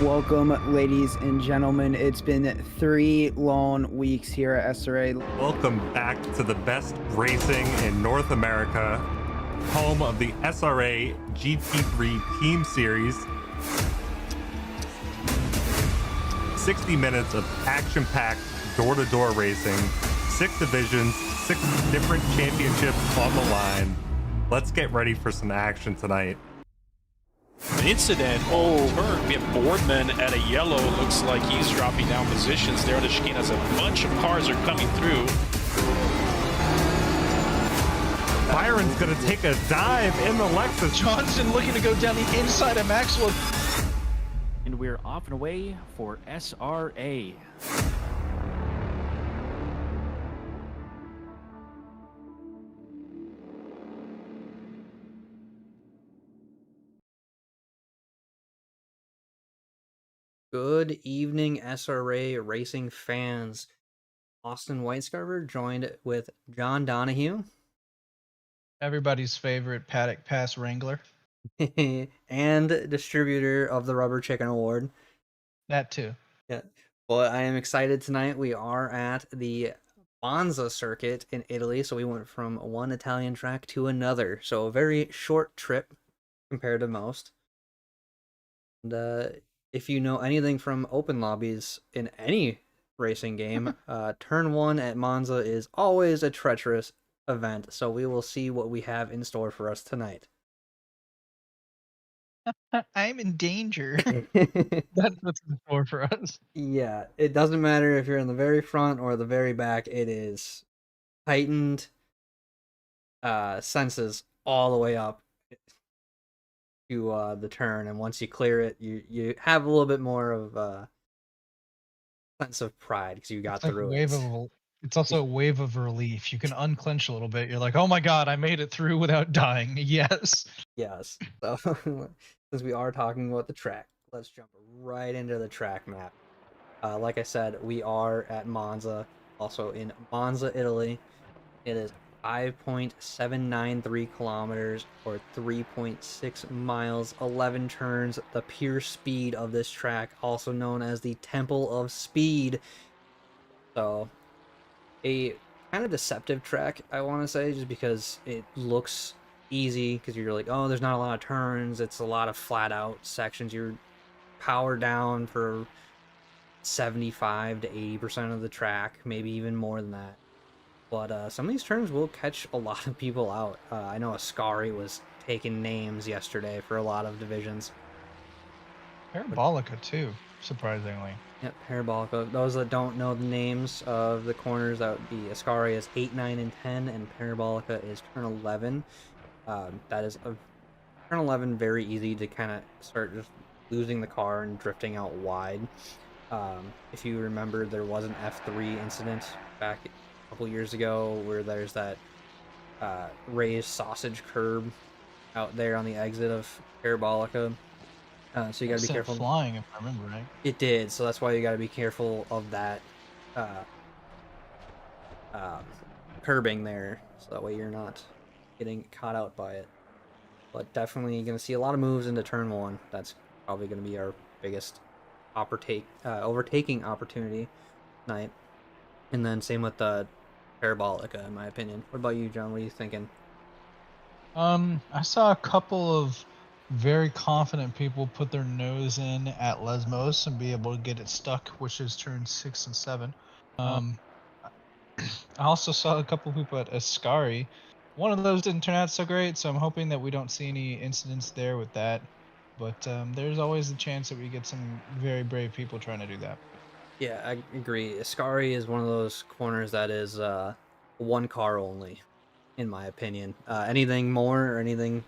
Welcome, ladies and gentlemen. It's been 3 long weeks here at SRA. Welcome back to the best racing in North America, home of the SRA GT3 Team Series. 60 minutes of action-packed door-to-door racing, 6 divisions, 6 different championships on the line. Let's get ready for some action tonight. An incident on the turn. We have Boardman at a yellow. Looks like he's dropping down positions there on the chicane as a bunch of cars are coming through. Byron's going to take a dive in the Lexus. Johnson looking to go down the inside of Maxwell. And we're off and away for SRA. Good evening, SRA racing fans. Austin Whitescarver joined with John Donahue. Everybody's favorite paddock pass wrangler. And distributor of the Rubber Chicken Award. That too. Yeah. Well, I am excited tonight. We are at the Monza circuit in Italy, so we went from one Italian track to another. So a very short trip compared to most. And if you know anything from open lobbies in any racing game, turn 1 at Monza is always a treacherous event. So we will see what we have in store for us tonight. I'm in danger. That's what's in store for us. Yeah, it doesn't matter if you're in the very front or the very back. It is heightened senses all the way up to the turn, and once you clear it, you have a little bit more of a sense of pride because you got through it. It's also a wave of relief. You can unclench a little bit. You're like, oh my god, I made it through without dying. Yes. Yes. So since we are talking about the track, let's jump right into the track map. Like I said, we are at Monza, also in Monza, Italy. It is 5.793 kilometers or 3.6 miles, 11 turns, the pure speed of this track, also known as the Temple of Speed. So a kind of deceptive track, I want to say, just because it looks easy, because you're like, oh, there's not a lot of turns, it's a lot of flat out sections. You're powered down for 75 to 80% of the track, maybe even more than that. But some of these turns will catch a lot of people out. I know Ascari was taking names yesterday for a lot of divisions. Parabolica too, surprisingly. Yep, Parabolica. Those that don't know the names of the corners, that would be Ascari is 8, 9, and 10, and Parabolica is turn 11. That is turn 11, very easy to kind of start just losing the car and drifting out wide. If you remember, there was an F3 incident back couple years ago where there's that raised sausage curb out there on the exit of Parabolica. So you gotta be careful. Flying, if I remember right. It did, so that's why you gotta be careful of that curbing there, so that way you're not getting caught out by it. But definitely gonna see a lot of moves into turn 1. That's probably gonna be our biggest overtaking opportunity tonight. And then same with the Parabolica, in my opinion. What about you, John? What are you thinking? I saw a couple of very confident people put their nose in at Lesmos and be able to get it stuck, which is turn 6 and 7. I also saw a couple people at Ascari. One of those didn't turn out so great, so I'm hoping that we don't see any incidents there with that. But there's always the chance that we get some very brave people trying to do that. Yeah, I agree. Ascari is one of those corners that is one car only, in my opinion. Anything more or anything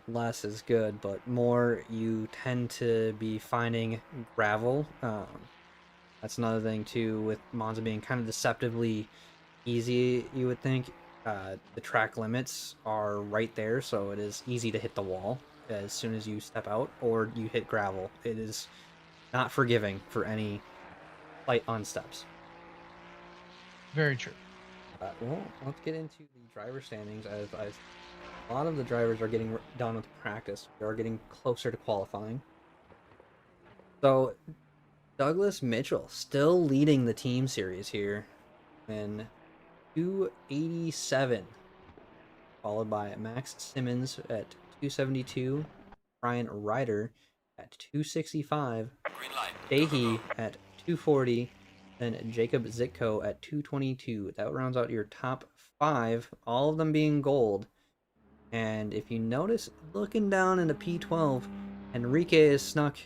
less is good, but more you tend to be finding gravel. That's another thing too, with Monza being kind of deceptively easy, you would think. The track limits are right there, so it is easy to hit the wall as soon as you step out or you hit gravel. It is not forgiving for any slight unsteps. Very true. Well, let's get into the driver standings. As a lot of the drivers are getting done with practice. We are getting closer to qualifying. So Douglas Mitchell still leading the team series here in 287, followed by Max Simmons at 272, Brian Ryder at 265, Dahey at 240, and Jacob Zitko at 222. That rounds out your top 5, all of them being gold. And if you notice, looking down into P12, Enrique has snuck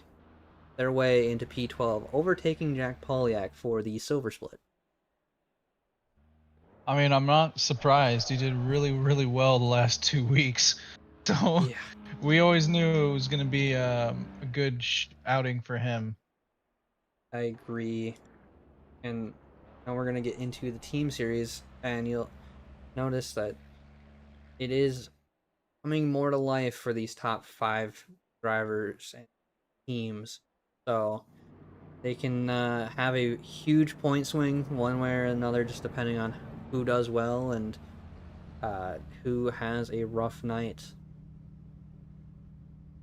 their way into P12, overtaking Jack Polyak for the silver split. I mean, I'm not surprised. He did really, really well the last 2 weeks. So Yeah. we always knew it was going to be a good outing for him. I agree. And now we're going to get into the team series, and you'll notice that it is coming more to life for these top 5 drivers and teams. So they can have a huge point swing one way or another, just depending on who does well and who has a rough night.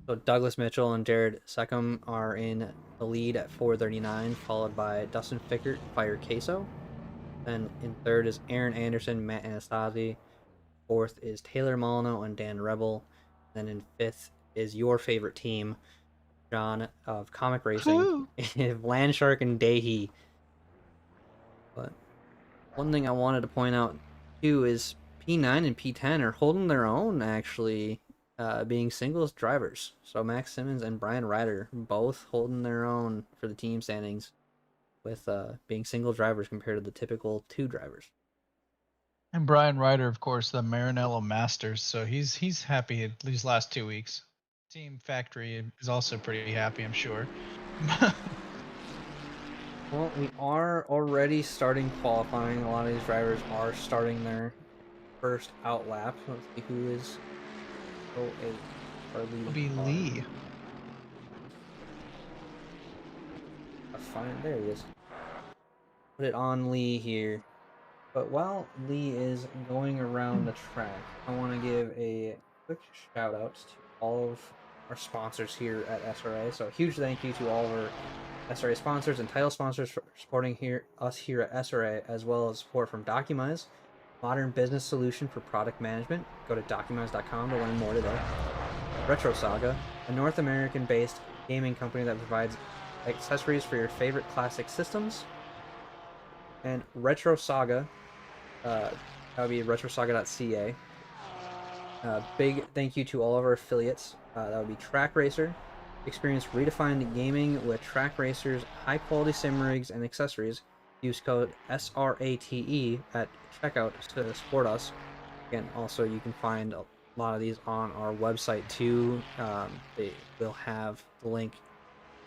So Douglas Mitchell and Jared Seckham are in the lead at 439, followed by Dustin Fickert, Fire Queso. Then in third is Aaron Anderson, Matt Anastasi. Fourth is Taylor Molyneux and Dan Rebel. Then in fifth is your favorite team, John of Comic Racing, Landshark and Dahey. But one thing I wanted to point out too is P9 and P10 are holding their own, actually, being singles drivers. So Max Simmons and Brian Ryder both holding their own for the team standings, with being single drivers compared to the typical 2 drivers. And Brian Ryder, of course, the Maranello Masters. So he's happy these last 2 weeks. Team Factory is also pretty happy, I'm sure. Well, we are already starting qualifying. A lot of these drivers are starting their first out lap. Let's see who is 08. It'll be Lee. Fine, there he is. Put it on Lee here. But while Lee is going around the track, I want to give a quick shout out to all of our sponsors here at SRA. So a huge thank you to all of our SRA sponsors and title sponsors for supporting us here at SRA, as well as support from Documize, modern business solution for product management. Go to documize.com to learn more today. Retro Saga, a North American-based gaming company that provides accessories for your favorite classic systems. And Retro Saga, that would be retrosaga.ca. Big thank you to all of our affiliates. That would be Track Racer. Experience redefined gaming with Track Racer's high-quality sim rigs and accessories. Use code SRATE at checkout to support us. Again, also you can find a lot of these on our website too. They will have the link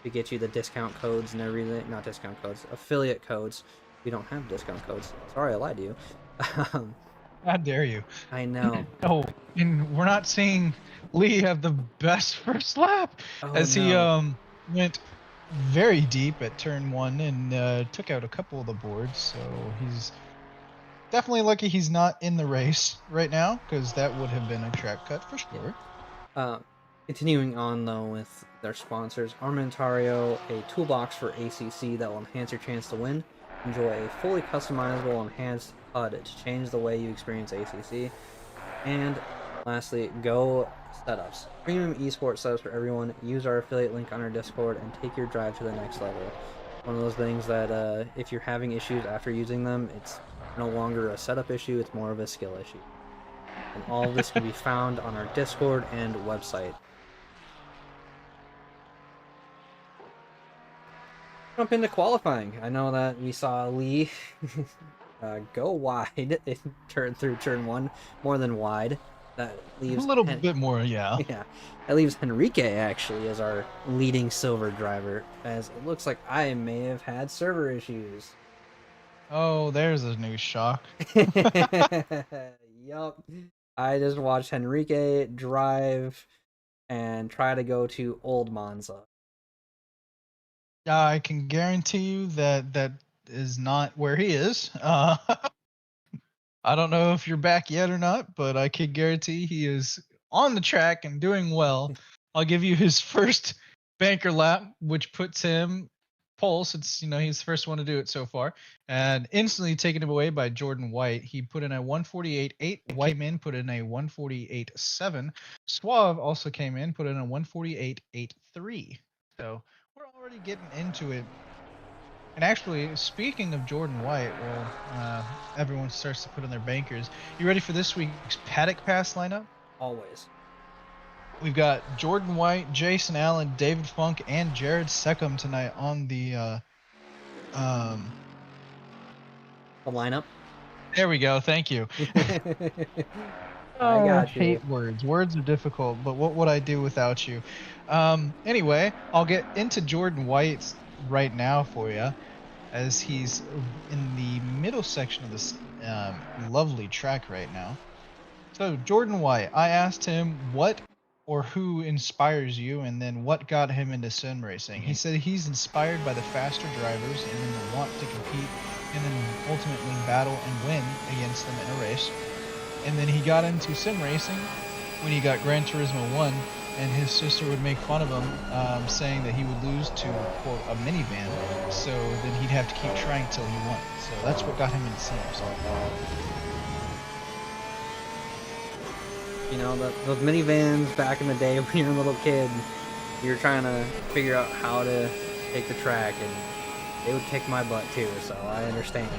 to get you the discount codes and everything. Not discount codes, affiliate codes. We don't have discount codes. Sorry, I lied to you. How dare you? I know. Oh, and we're not seeing Lee have the best first lap, as he went very deep at turn 1 and took out a couple of the boards. So he's definitely lucky he's not in the race right now, because that would have been a track cut for sure. Continuing on though with their sponsors, Armentario, a toolbox for ACC that will enhance your chance to win. Enjoy a fully customizable enhanced HUD to change the way you experience ACC. And lastly, Go Setups. Premium esports setups for everyone. Use our affiliate link on our Discord and take your drive to the next level. One of those things that if you're having issues after using them, it's no longer a setup issue, it's more of a skill issue. And all of this can be found on our Discord and website. Jump into qualifying. I know that we saw Lee go wide through turn 1, more than wide. That leaves a little bit more, yeah. Yeah, that leaves Enrique actually as our leading silver driver, as it looks like I may have had server issues. Oh, there's a new shock. Yup. I just watched Enrique drive and try to go to Old Monza. I can guarantee you that is not where he is. I don't know if you're back yet or not, but I can guarantee he is on the track and doing well. I'll give you his first banker lap, which puts him pole since he's the first one to do it so far, and instantly taken him away by Jordan White. He put in a 148.8. White came in, put in a 148.7. Suave also came in, put in a 148.83. So we're already getting into it. And actually, speaking of Jordan White, well, everyone starts to put in their bankers. You ready for this week's paddock pass lineup? Always. We've got Jordan White, Jason Allen, David Funk, and Jared Seckham tonight on the The lineup. There we go. Thank you. I got you. Hate words. Words are difficult, but what would I do without you? Anyway, I'll get into Jordan White right now for you, as he's in the middle section of this lovely track right now. So Jordan White, I asked him what or who inspires you, and then what got him into sim racing. He said he's inspired by the faster drivers and then the want to compete and then ultimately battle and win against them in a race. And then he got into sim racing when he got Gran Turismo 1, and his sister would make fun of him, saying that he would lose to, quote, a minivan, so then he'd have to keep trying till he won. So that's what got him into sims. You know, those minivans back in the day when you were a little kid, you were trying to figure out how to take the track, and they would kick my butt too, so I understand.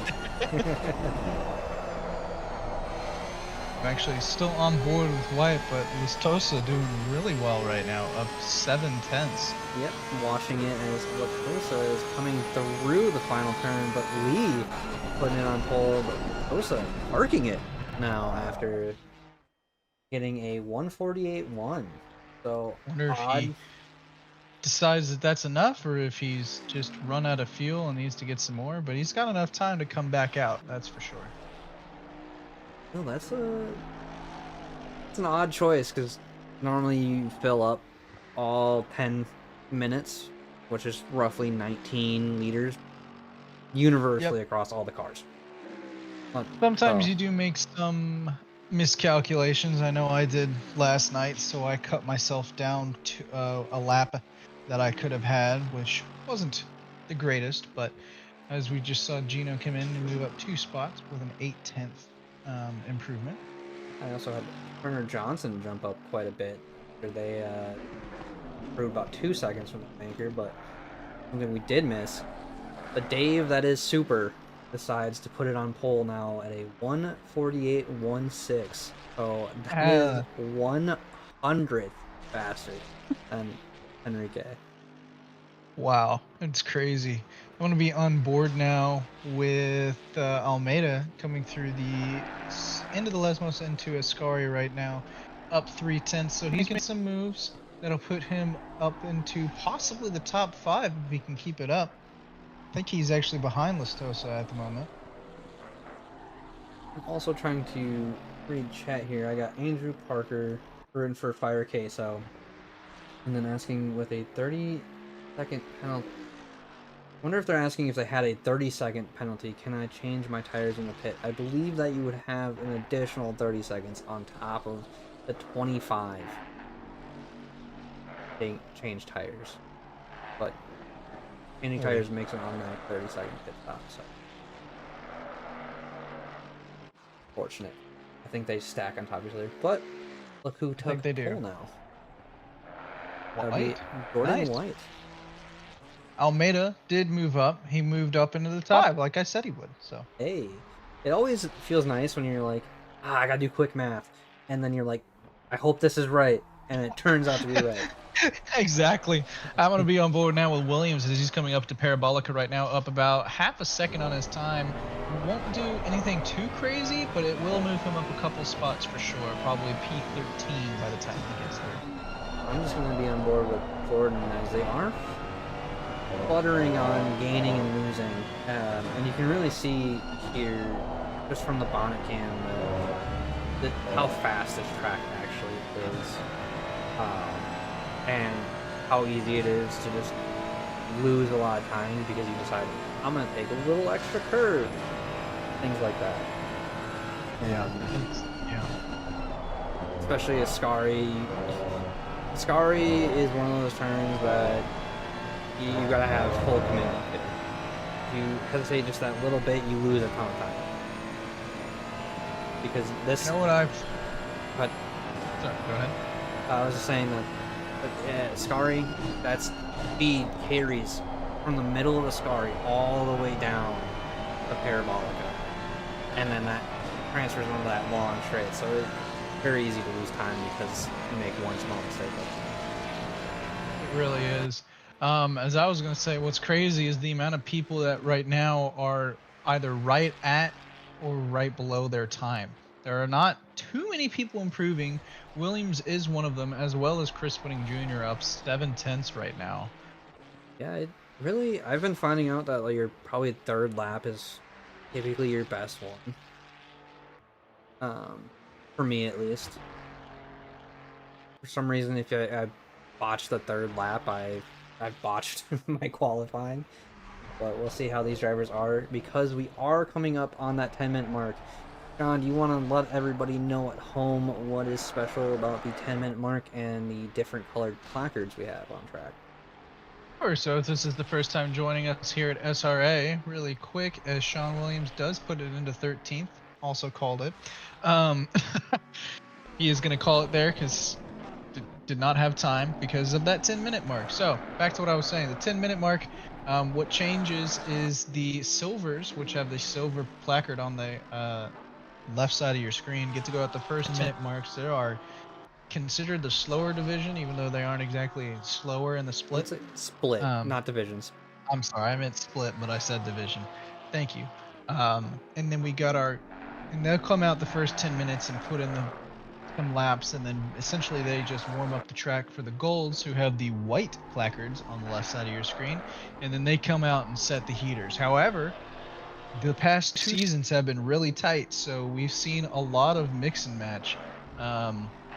I'm actually still on board with White, but Lustosa doing really well right now, up 7/10. Yep, watching it as Latosa is coming through the final turn, but Lee putting it on pole, but Latosa arcing it now after getting a 148.1. So I wonder if he decides that that's enough, or if he's just run out of fuel and needs to get some more, but he's got enough time to come back out, that's for sure. No, that's an odd choice, because normally you fill up all 10 minutes, which is roughly 19 liters, universally across all the cars. Sometimes you do make some miscalculations. I know I did last night, so I cut myself down to a lap that I could have had, which wasn't the greatest, but as we just saw Gino come in and move up 2 spots with an 8/10 improvement. I also had Turner Johnson jump up quite a bit. They improved about 2 seconds from the banker, but something we did miss. The Dave that is super decides to put it on pole now at a 148.16. So that is 100th faster than Enrique. Wow, it's crazy. I want to be on board now with Almeida coming through the end of the Lesmos into Ascari right now, up 3/10. So he's getting some moves that'll put him up into possibly the top 5 if he can keep it up. I think he's actually behind Lustosa at the moment. I'm also trying to read chat here. I got Andrew Parker rooting for Fire Queso, and then asking with a 30-second penalty. I wonder if they're asking if they had a 30-second penalty, can I change my tires in the pit? I believe that you would have an additional 30 seconds on top of the 25 they change tires. But changing tires makes an automatic 30-second pit stop, so fortunate. I think they stack on top of each other. But look who took the pole now. That would be Jordan White. Almeida did move up. He moved up into the top, like I said he would. So hey, it always feels nice when you're like, I gotta do quick math, and then you're like, I hope this is right, and it turns out to be right. Exactly. I'm going to be on board now with Williams as he's coming up to Parabolica right now, up about half a second on his time. Won't do anything too crazy, but it will move him up a couple spots for sure. Probably P13 by the time he gets there. I'm just going to be on board with Jordan as they are fluttering on gaining and losing. And you can really see here, just from the bonnet cam, how fast this track actually is. And how easy it is to just lose a lot of time because you decide, I'm going to take a little extra curve. Things like that. Yeah. Especially Ascari. Scary is one of those turns that you gotta have full commitment to. If you hesitate just that little bit, you lose a ton of time. Because this. You know what I've. But Sorry, go ahead. I was just saying that Scary, that speed carries from the middle of the Scary all the way down the Parabolica, and then that transfers onto that long straight. So it's very easy to lose time because you make one small mistake. It really is. As I was going to say, what's crazy is the amount of people that right now are either right at or right below their time. There are not too many people improving. Williams is one of them, as well as Chris Pudding Jr. up 7/10 right now. Yeah, it really, I've been finding out that like your probably third lap is typically your best one. For me at least. For some reason, if I botched the third lap, I've botched my qualifying. But we'll see how these drivers are, because we are coming up on that 10-minute mark. John, do you want to let everybody know at home what is special about the 10-minute mark and the different colored placards we have on track? Sure, so if this is the first time joining us here at SRA, really quick, as Sean Williams does put it into 13th, also called it. He is going to call it there because did not have time because of that 10-minute mark. So back to what I was saying, the 10-minute mark, what changes is the silvers, which have the silver placard on the left side of your screen, get to go at the first minute marks. There are considered the slower division, even though they aren't exactly slower in the split. Split, not divisions. I'm sorry, I meant split, but I said division. Thank you. And then we got and they'll come out the first 10 minutes and put in some laps, and then essentially they just warm up the track for the golds, who have the white placards on the left side of your screen, and then they come out and set the heaters. However, the past 2 seasons have been really tight, so we've seen a lot of mix and match.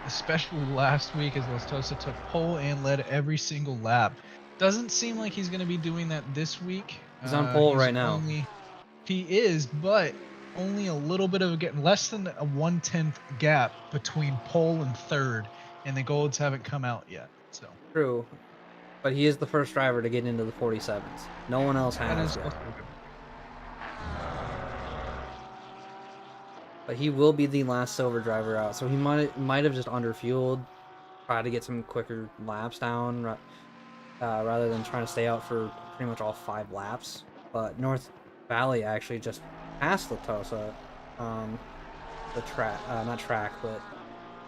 Especially last week, as Lostosa took pole and led every single lap. Doesn't seem like he's going to be doing that this week. He's on pole right now. He is, but only a little bit of less than a 1/10 gap between pole and third, and the golds haven't come out yet. So true, but he is the first driver to get into the 47s. No one else has. But he will be the last silver driver out, so he might have just underfueled, try to get some quicker laps down, rather than trying to stay out for pretty much all 5 laps. But North Valley actually just passed Latosa, not track, but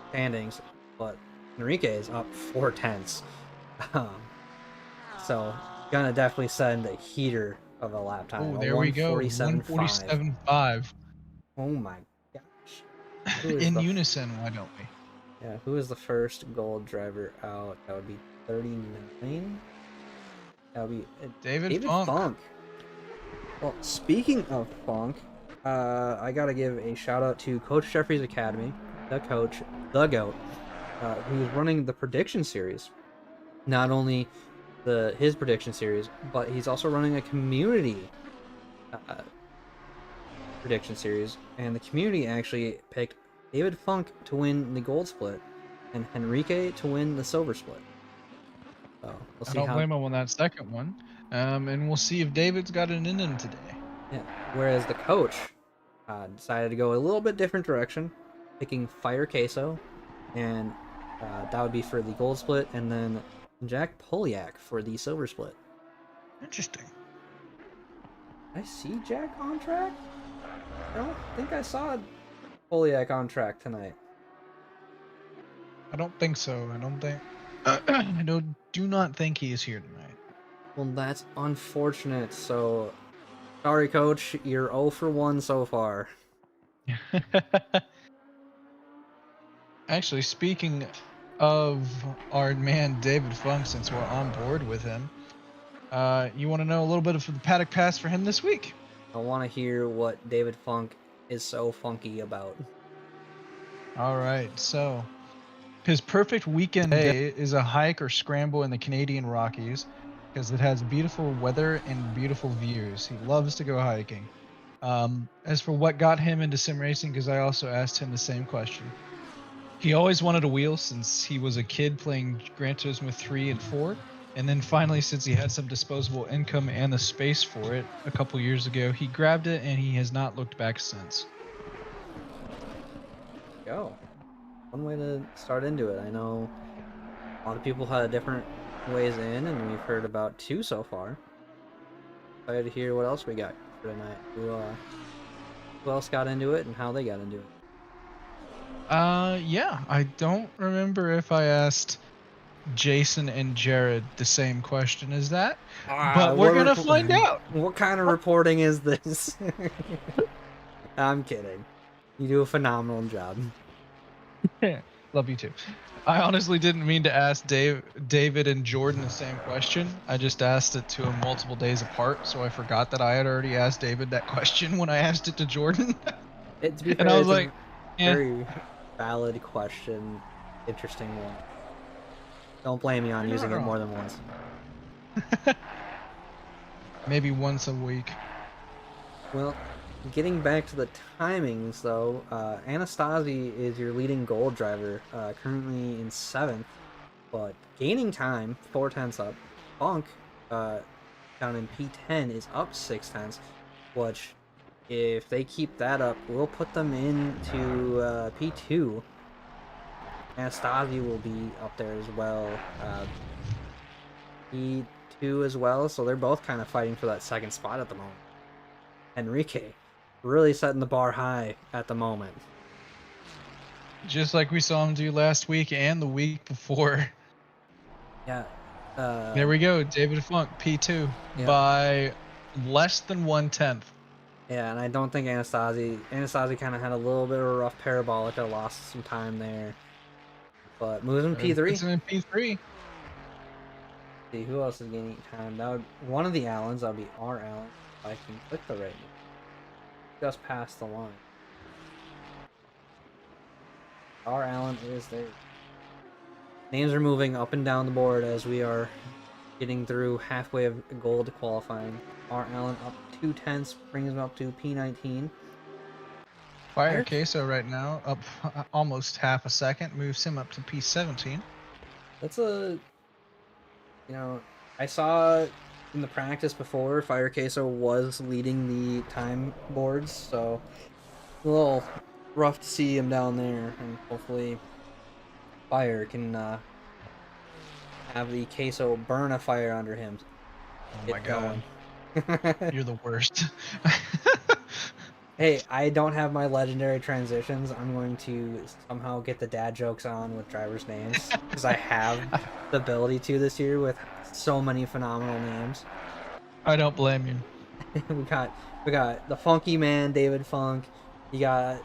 standings. But Enrique is up 4/10. So gonna definitely send a heater of a lap time. Oh, there we go. 147.5. Oh my. In unison, why don't we? Yeah, who is the first gold driver out? That would be 39. That would be David Funk. Well, speaking of Funk, I gotta give a shout out to Coach Jeffrey's Academy, the coach, the GOAT, who's running the prediction series. Not only his prediction series, but he's also running a community prediction series, and the community actually picked David Funk to win the gold split and Henrique to win the silver split. So we'll see. I don't blame him on that second one, and we'll see if David's got an in him today. Yeah. Whereas the coach decided to go a little bit different direction, picking Fire Queso, and that would be for the gold split, and then Jack Poliak for the silver split. Interesting. I see Jack on track. I don't think I saw Poliak on track tonight. I don't think so. I do not think he is here tonight. Well, that's unfortunate. So, sorry, Coach. You're 0 for 1 so far. Actually, speaking of our man David Funk, since we're on board with him, you want to know a little bit of the paddock pass for him this week? I want to hear what David Funk is so funky about. All right, so his perfect weekend day is a hike or scramble in the Canadian Rockies because it has beautiful weather and beautiful views. He loves to go hiking. As for what got him into sim racing, because I also asked him the same question, He always wanted a wheel since he was a kid playing Gran Turismo 3 and 4. And then finally, since he had some disposable income and the space for it a couple years ago, he grabbed it and he has not looked back since. Go. One way to start into it. I know a lot of people had different ways in, and we've heard about 2 so far. Excited to hear what else we got for tonight. Who else got into it and how they got into it? Yeah, I don't remember if I asked Jason and Jared the same question as that, but we're gonna find out. What kind of reporting is this? I'm kidding. You do a phenomenal job. Love you too. I honestly didn't mean to ask David and Jordan the same question. I just asked it to them multiple days apart, so I forgot that I had already asked David that question when I asked it to Jordan. To be fair, and I was it's like, a very valid question, interesting one. Don't blame me on using it more than once. Maybe once a week. Well, getting back to the timings, though, Anastasi is your leading gold driver, currently in 7th, but gaining time, 4/10 up. Funk, down in P10, is up 6/10, which, if they keep that up, will put them into P2. Anastasi will be up there as well. P2 as well, so they're both kind of fighting for that second spot at the moment. Enrique really setting the bar high at the moment. Just like we saw him do last week and the week before. Yeah. There we go, David Funk, P2, by less than 1/10. Yeah, and I don't think Anastasi kind of had a little bit of a rough parabolica, lost some time there. But moves in P3. It's in P3. See, who else is gaining time? That would, one of the Allens, that would be our Allen. If I can click the right name. Just past the line. Our Allen is there. Names are moving up and down the board as we are getting through halfway of gold qualifying. Our Allen up 2/10, brings him up to P19. Fire Queso right now up almost half a second, moves him up to P17. That's a, I saw in the practice before, Fire Queso was leading the time boards, so a little rough to see him down there, and hopefully Fire can have the Queso burn a fire under him. Oh my god. You're the worst. Hey, I don't have my legendary transitions. I'm going to somehow get the dad jokes on with drivers' names, because I have the ability to this year with so many phenomenal names. I don't blame you. we got the funky man, David Funk. You got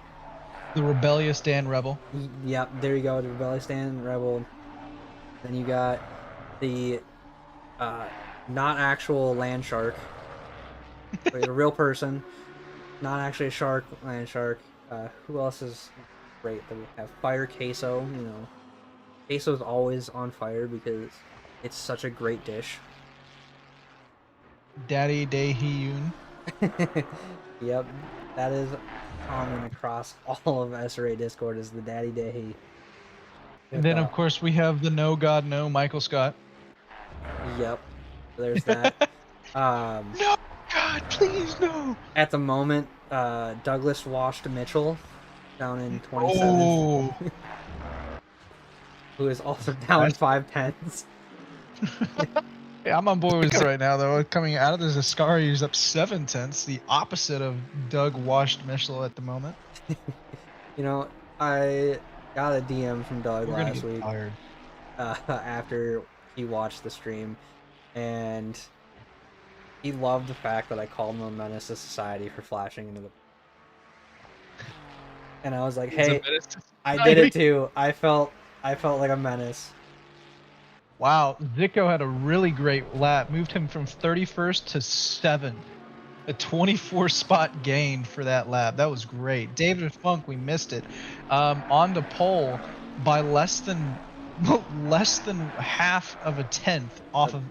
the rebellious Dan Rebel. Yep, there you go, the rebellious Dan Rebel. Then you got the not actual land shark, but a real person. Not actually a shark, land shark. Who else is great that we have? Fire Queso, Queso's always on fire because it's such a great dish. Daddy Dae-Hyun. Yep, that is common across all of SRA Discord, is the Daddy Dae. And then, of course, we have the No God No Michael Scott. Yep, there's that. No! God, please no! At the moment, Douglas washed Mitchell down in 27th, Oh. who is also down 5/10. Yeah, I'm on board with this right now, though. Coming out of this, Ascari is up 7/10, the opposite of Doug washed Mitchell at the moment. I got a DM from Doug We're last gonna week get tired. After he watched the stream, and he loved the fact that I called him a menace to society for flashing into the... And I was like, hey, I did it too. I felt like a menace. Wow, Zico had a really great lap. Moved him from 31st to 7th. A 24 spot gain for that lap. That was great. David Funk, we missed it. On the pole by less than half of a tenth off of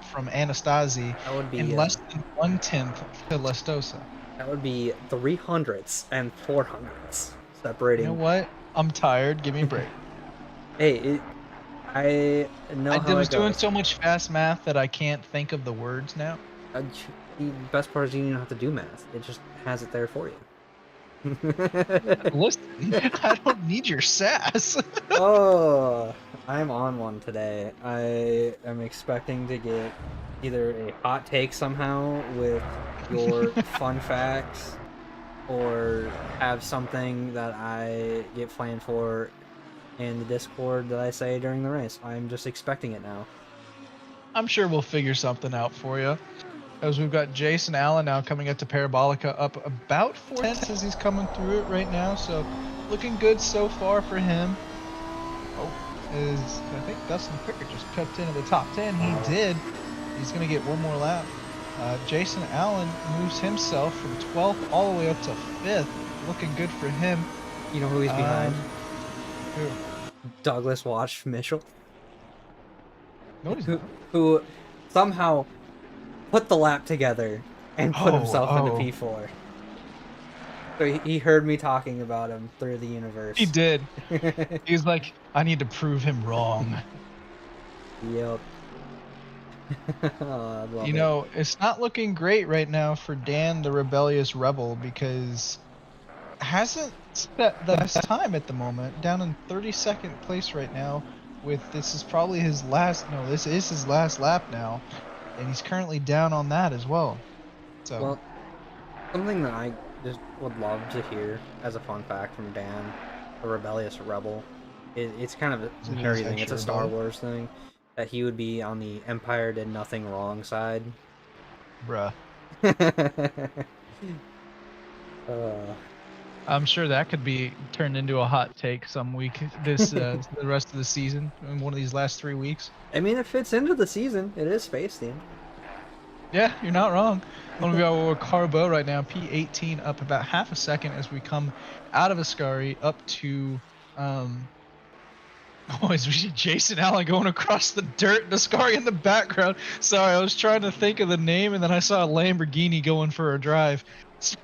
from Anastasi, That would be and less than 1/10 to Lestosa. That would be 300ths and 400ths separating. You know what? I'm tired. Give me a break. Hey, I know how was it doing goes. so much fast math that I can't think of the words now. The best part is you don't even have to do math. It just has it there for you. Listen, I don't need your sass. Oh, I'm on one today. I am expecting to get either a hot take somehow with your fun facts or have something that I get flamed for in the Discord that I say during the race. I'm just expecting it now. I'm sure we'll figure something out for you. As we've got Jason Allen now coming up to Parabolica up about 4 tenths as he's coming through it right now. So looking good so far for him. Oh, I think Dustin Pickett just crept into the top 10. He did. He's going to get one more lap. Jason Allen moves himself from 12th all the way up to 5th. Looking good for him. You know who he's behind? Who? Douglas Watch Mitchell. No, he's not. Who somehow put the lap together and put himself into Oh. P4. So he heard me talking about him through the universe. He did. He's like, I need to prove him wrong. Yep. Oh, I love You know, it's not looking great right now for Dan the Rebellious Rebel because hasn't set the best time at the moment. Down in 32nd place right now with this is his last lap now. And he's currently down on that as well. So Well, something that I just would love to hear as a fun fact from Dan, the Rebellious Rebel, it's kind of a nerdy thing. It's a Star Wars thing. That he would be on the Empire did nothing wrong side. bruh. uh, I'm sure that could be turned into a hot take some week the rest of the season in one of these last 3 weeks. I mean, it fits into the season. It is space themed. Yeah, you're not wrong. Only got Carbo right now, P18 up about half a second as we come out of Ascari up to as we see Jason Allen going across the dirt and Ascari in the background. Sorry, I was trying to think of the name and then I saw a Lamborghini going for a drive. So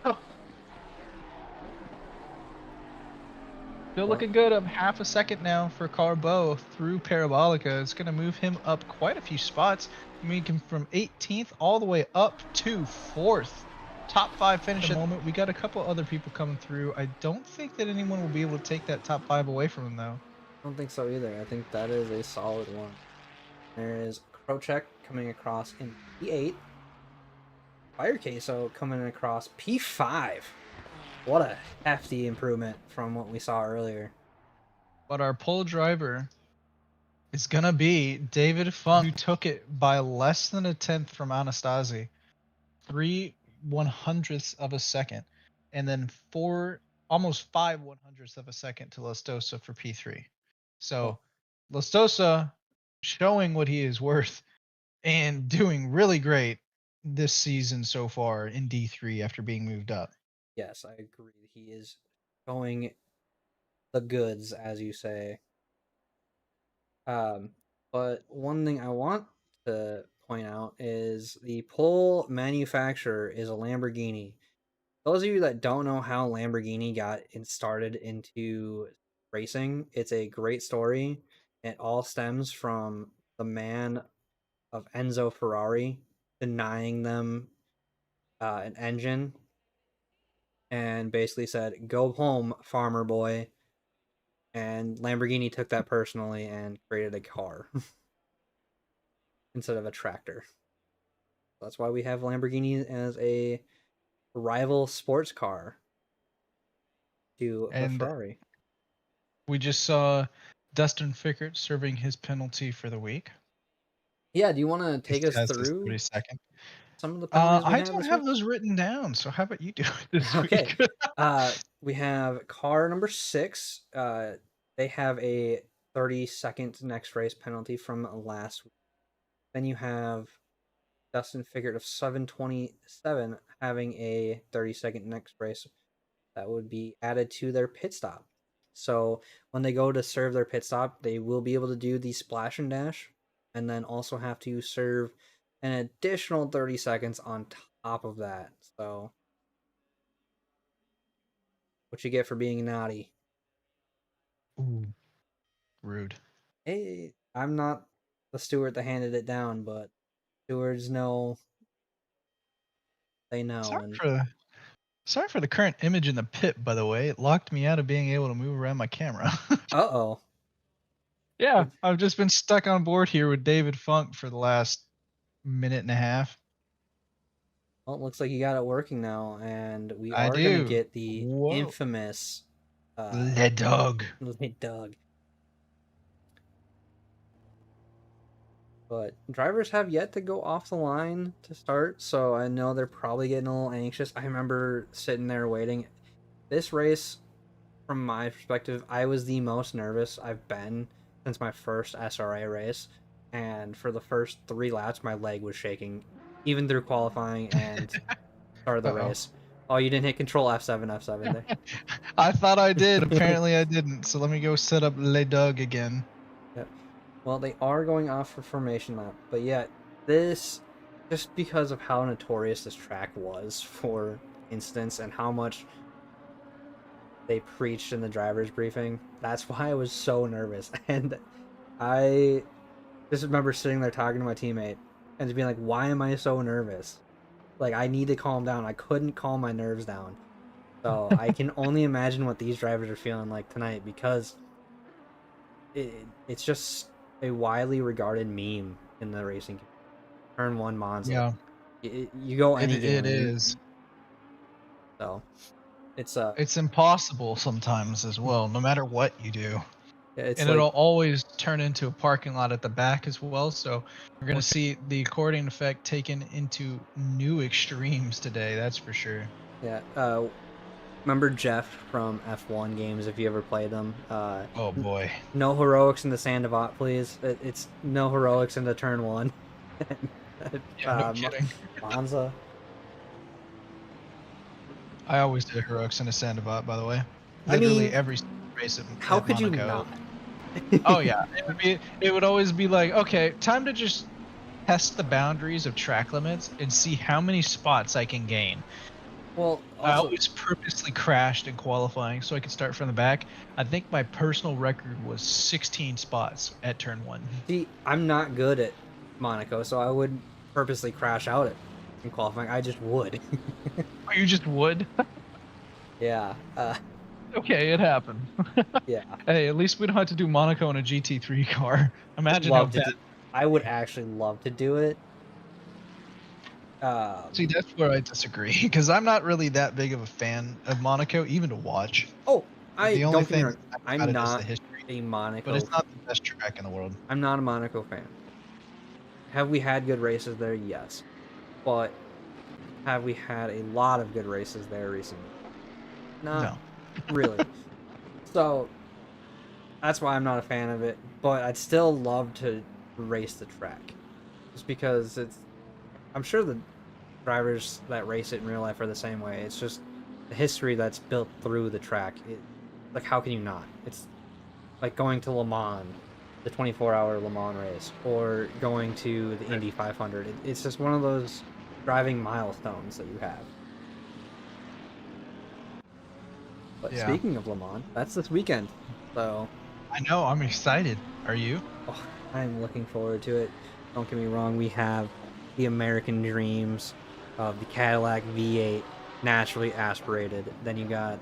still looking good. Up half a second now for Carbo through Parabolica. It's going to move him up quite a few spots. Making from 18th all the way up to 4th. Top 5 finish at the moment. We got a couple other people coming through. I don't think that anyone will be able to take that top 5 away from him, though. I don't think so either. I think that is a solid one. There is Krocek coming across in P8. Fire Queso coming across P5. What a hefty improvement from what we saw earlier. But our pole driver is going to be David Funk, who took it by less than a tenth from Anastasi. 3/100ths of a second. And then almost 5/100ths of a second to Lostosa for P3. So Lostosa showing what he is worth and doing really great this season so far in D3 after being moved up. Yes, I agree. He is showing the goods, as you say. But one thing I want to point out is the pole manufacturer is a Lamborghini. Those of you that don't know how Lamborghini got started into racing, it's a great story. It all stems from the man of Enzo Ferrari denying them an engine and basically said, "Go home, farmer boy." And Lamborghini took that personally and created a car instead of a tractor. That's why we have Lamborghini as a rival sports car to the Ferrari. We just saw Dustin Fickert serving his penalty for the week. Yeah, do you want to take us through 32nd. some of the penalties we I have don't this have week? those written down, so how about you do it this Okay. week? We have car number 6. They have a 30-second next race penalty from last week. Then you have Dustin Fickert of 727 having a 30-second next race that would be added to their pit stop. So when they go to serve their pit stop, they will be able to do the splash and dash and then also have to serve an additional 30 seconds on top of that. So what you get for being naughty. Ooh, rude. Hey, I'm not the steward that handed it down, but stewards know they know. Sorry And for sorry for the current image in the pit, by the way. It locked me out of being able to move around my camera. uh-oh. Yeah, I've just been stuck on board here with David Funk for the last minute and a half. Well, it looks like you got it working now, and we I are gonna do. get the Whoa. infamous Le dog. Doug. But drivers have yet to go off the line to start, so I know they're probably getting a little anxious. I remember sitting there waiting. This race, from my perspective, I was the most nervous I've been since my first SRA race. And for the first 3 laps, my leg was shaking, even through qualifying and start of the Uh-oh. race. Oh, you didn't hit Control F7 there. I thought I did. Apparently I didn't. So let me go set up Le Dog again. Yep. Well, they are going off for formation lap, but yet this, just because of how notorious this track was for incidents and how much they preached in the driver's briefing, that's why I was so nervous. And I just remember sitting there talking to my teammate and just being like, why am I so nervous? Like, I need to calm down. I couldn't calm my nerves down. So I can only imagine what these drivers are feeling like tonight, because it's just a widely regarded meme in the racing community. Turn 1 Monza. Yeah. You go any It game. is. So It's impossible sometimes as well, no matter what you do. it's And like, it'll always turn into a parking lot at the back as well. So we're going to see the accordion effect taken into new extremes today. That's for sure. yeah. Remember Jeff from F1 games, if you ever played them? Oh boy. No heroics in the Sandoval, please. It's no heroics into turn 1. Yeah, no kidding. Monza. I always did heroics in a Sandoval, by the way. I Literally mean, every race at How at could you Monaco. not? Oh yeah, it would always be like, okay, time to just test the boundaries of track limits and see how many spots I can gain. Well, I also, always purposely crashed in qualifying so I could start from the back. I think my personal record was 16 spots at turn 1. see, I'm not good at Monaco, so I would purposely crash out it in qualifying. I just would. Oh, you just would? Yeah. Okay, it happened. Yeah. Hey, at least we don't have to do Monaco in a GT3 car. Imagine how Love to bad. do, I would actually love to do it. See, that's where I disagree, because I'm not really that big of a fan of Monaco, even to watch. Oh, The only don't get me thing wrong. about I'm it is not the history, a Monaco. but it's not the best track in the world. I'm not a Monaco fan. Have we had good races there? Yes. But have we had a lot of good races there recently? Not really. So that's why I'm not a fan of it. But I'd still love to race the track, just because I'm sure the drivers that race it in real life are the same way. It's just the history that's built through the track. Like, how can you not? It's like going to Le Mans, the 24-hour Le Mans race, or going to the Indy 500. It's just one of those driving milestones that you have. But Yeah. speaking of Le Mans, that's this weekend. So I know, I'm excited. Are you? oh, I'm looking forward to it. Don't get me wrong, we have the American dreams of the Cadillac V8 naturally aspirated. Then you got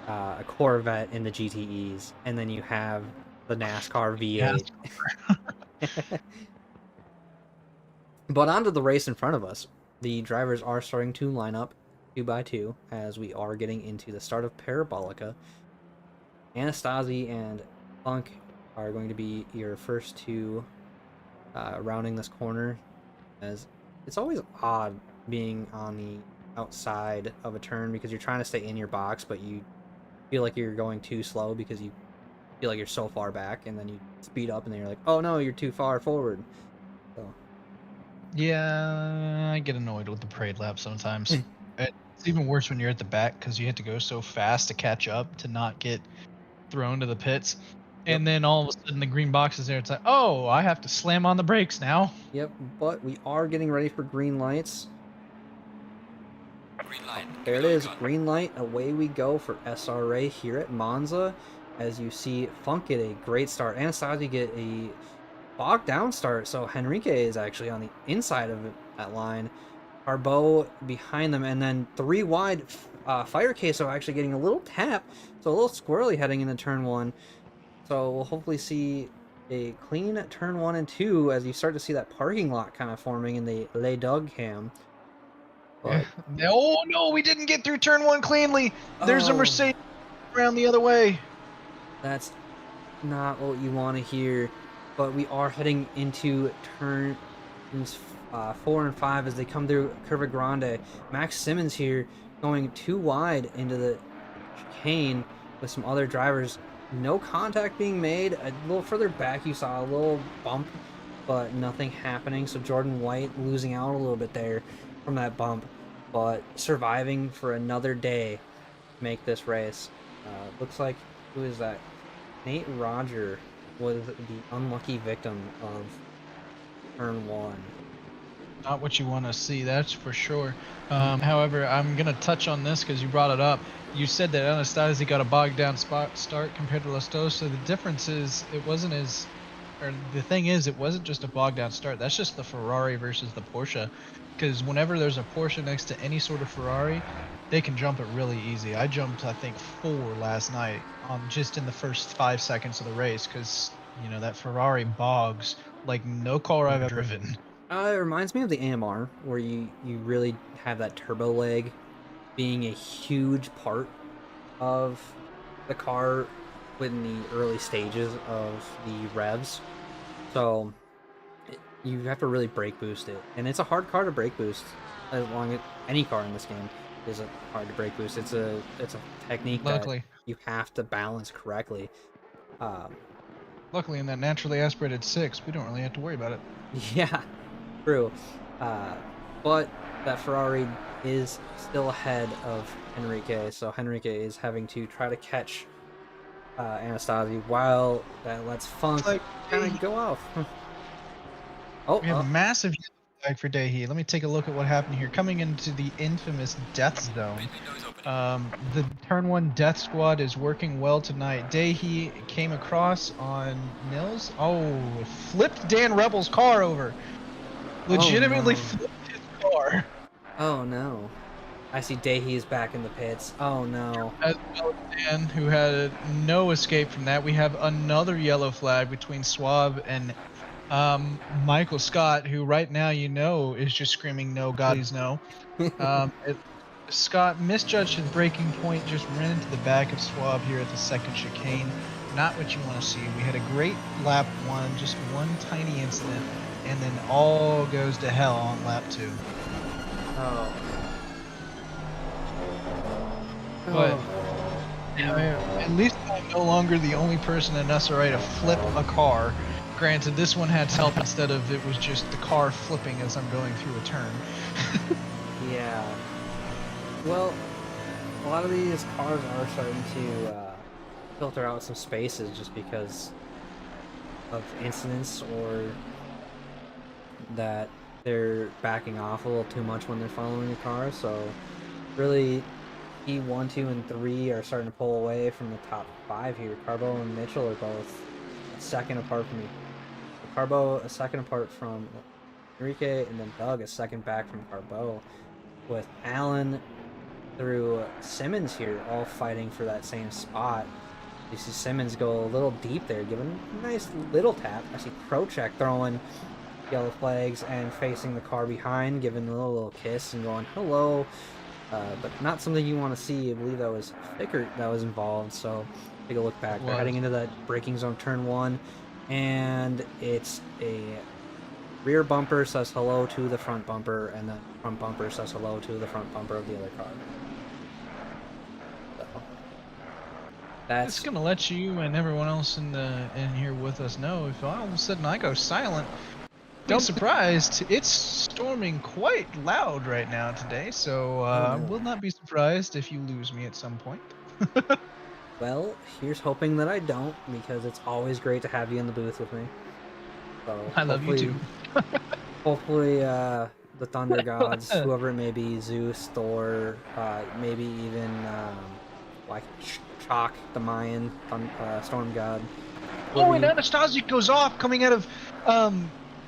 a Corvette in the GTEs, and then you have the NASCAR V8. But onto the race in front of us. The drivers are starting to line up 2 by 2 as we are getting into the start of Parabolica. Anastasi and Funk are going to be your first 2 rounding this corner, as it's always odd being on the outside of a turn because you're trying to stay in your box, but you feel like you're going too slow because you feel like you're so far back, and then you speed up and then you're like, oh no, you're too far forward. So Yeah, I get annoyed with the parade lap sometimes. It's even worse when you're at the back because you have to go so fast to catch up to not get thrown to the pits. Yep. And then all of a sudden the green box is there. It's like, oh, I have to slam on the brakes now. yep, but we are getting ready for green lights. Green light. There it is, green light, away we go for SRA here at Monza. as you see Funk get a great start. Anastasia get a bogged down start, so Henrique is actually on the inside of that line. Carbo behind them, and then 3 wide. Fire Queso actually getting a little tap, so a little squirrely heading into turn 1. So we'll hopefully see a clean turn 1 and 2 as you start to see that parking lot kind of forming in the Le Dog cam. But Oh no, we didn't get through turn 1 cleanly. There's a Oh. Mercedes around the other way. that's not what you want to hear. But we are heading into turns 4 and 5 as they come through Curva Grande. Max Simmons here going too wide into the chicane with some other drivers. No contact being made. A little further back you saw a little bump, but nothing happening. So Jordan White losing out a little bit there from that bump, but surviving for another day to make this race. Looks like, who is that? Nate Roger was the unlucky victim of turn 1. Not what you want to see, that's for sure. However, I'm going to touch on this because you brought it up. You said that Anastasia got a bogged down start compared to Lastosa. The difference is it wasn't as, or the thing is, it wasn't just a bogged down start. That's just the Ferrari versus the Porsche. Because whenever there's a Porsche next to any sort of Ferrari, they can jump it really easy. I jumped, I think, 4 last night just in the first 5 seconds of the race because, you know, that Ferrari bogs like no car I've ever driven. It reminds me of the AMR, where you really have that turbo leg being a huge part of the car in the early stages of the revs. So you have to really brake boost it, and it's a hard car to brake boost. As long as any car in this game is hard to brake boost. It's a technique Luckily. that you have to balance correctly. Luckily, in that naturally aspirated 6, we don't really have to worry about it. Yeah, true. But that Ferrari is still ahead of Henrique, so Henrique is having to try to catch Anastasia while that lets Funk Like, kind of go off. Oh, we have a massive yellow flag for Daihi. Let me take a look at what happened here. Coming into the infamous death zone. The turn 1 death squad is working well tonight. Daihi came across on Nils. Oh, flipped Dan Rebel's car over. Legitimately no. flipped his car. oh no. I see Daihi is back in the pits. Oh no. As well as Dan, who had no escape from that. We have another yellow flag between Swab and Michael Scott, who right now you know is just screaming no, God, please no. Scott misjudged his braking point, just ran into the back of Swab here at the second chicane. Not what you want to see. We had a great lap 1, just one tiny incident, and then all goes to hell on lap 2. Oh. But at least I'm no longer the only person in SRA to flip a car. Granted, this one had help instead of it was just the car flipping as I'm going through a turn. Yeah. Well, a lot of these cars are starting to filter out some spaces just because of incidents, or that they're backing off a little too much when they're following the car. So really, P1, 2, and 3 are starting to pull away from the top 5 here. Carbo and Mitchell are both a second apart from me. Carbo a second apart from Enrique, and then Doug a second back from Carbo, with Allen through Simmons here all fighting for that same spot. You see Simmons go a little deep there, giving a nice little tap. I see Prochek throwing yellow flags and facing the car behind, giving a little kiss and going hello, but not something you want to see. I believe that was Fickert that was involved, so take a look back. They're heading into that braking zone turn 1, and it's a rear bumper says hello to the front bumper, and the front bumper says hello to the front bumper of the other car. So that's It's gonna let you and everyone else in here with us know if all of a sudden I go silent. Don't be surprised. It's storming quite loud right now today, so I will not be surprised if you lose me at some point. Well, here's hoping that I don't, because it's always great to have you in the booth with me. So I love you too. Hopefully, the Thunder Gods, whoever it may be, Zeus, Thor, maybe even like Chalk, the Mayan storm god. Oh, and Living- Anastasia goes off coming out of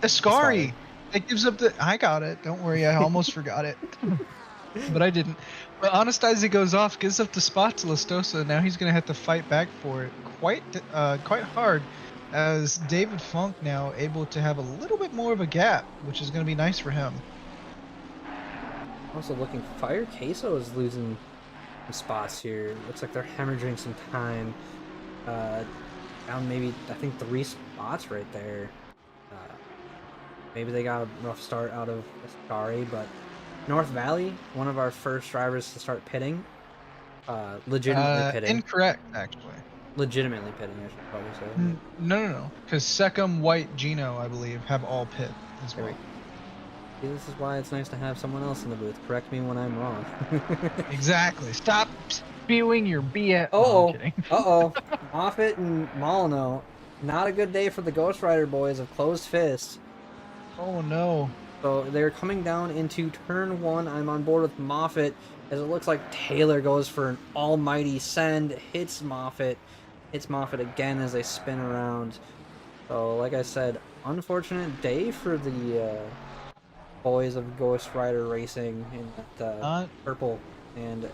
Ascari. It gives up the. I got it. Don't worry. I almost forgot it. But I didn't. But Anastasia goes off, gives up the spot to Listosa. Now he's going to have to fight back for it quite hard, as David Funk now able to have a little bit more of a gap, which is going to be nice for him. Also looking, Fire Queso is losing some spots here. Looks like they're hemorrhaging some time. Down maybe, I think 3 spots right there. Maybe they got a rough start out of Ascari, but North Valley, one of our first drivers to start pitting. Legitimately pitting. Incorrect, actually. Legitimately pitting, I should probably say. No. Because Secum, White, Gino, I believe, have all pit as well. See, this is why it's nice to have someone else in the booth. Correct me when I'm wrong. Exactly. Stop spewing your BS. No, I'm kidding. Moffitt and Molyneux. Not a good day for the Ghost Rider boys of Closed Fists. Oh no. So they're coming down into turn 1. I'm on board with Moffitt, as it looks like Taylor goes for an almighty send, hits Moffitt again as they spin around. So like I said, unfortunate day for the boys of Ghost Rider Racing in that purple and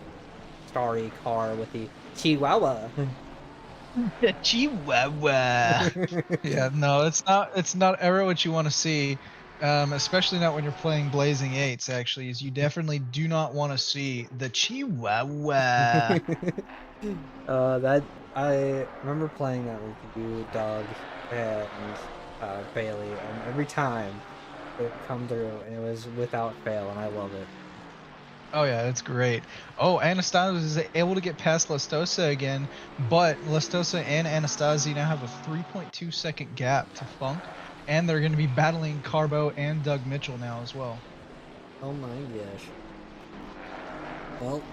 starry car with the Chihuahua. The Chihuahua. Yeah, no, it's not ever what you want to see. Especially not when you're playing Blazing Eights, actually, is you definitely do not want to see the Chihuahua. That I remember playing that with you, Doug, and Bailey, and every time it would come through, and it was without fail, and I love it. Oh yeah, it's great. Oh, Anastasia is able to get past Listosa again, but Listosa and Anastasia now have a 3.2 second gap to Funk. And they're going to be battling Carbo and Doug Mitchell now as well. Oh my gosh. Well,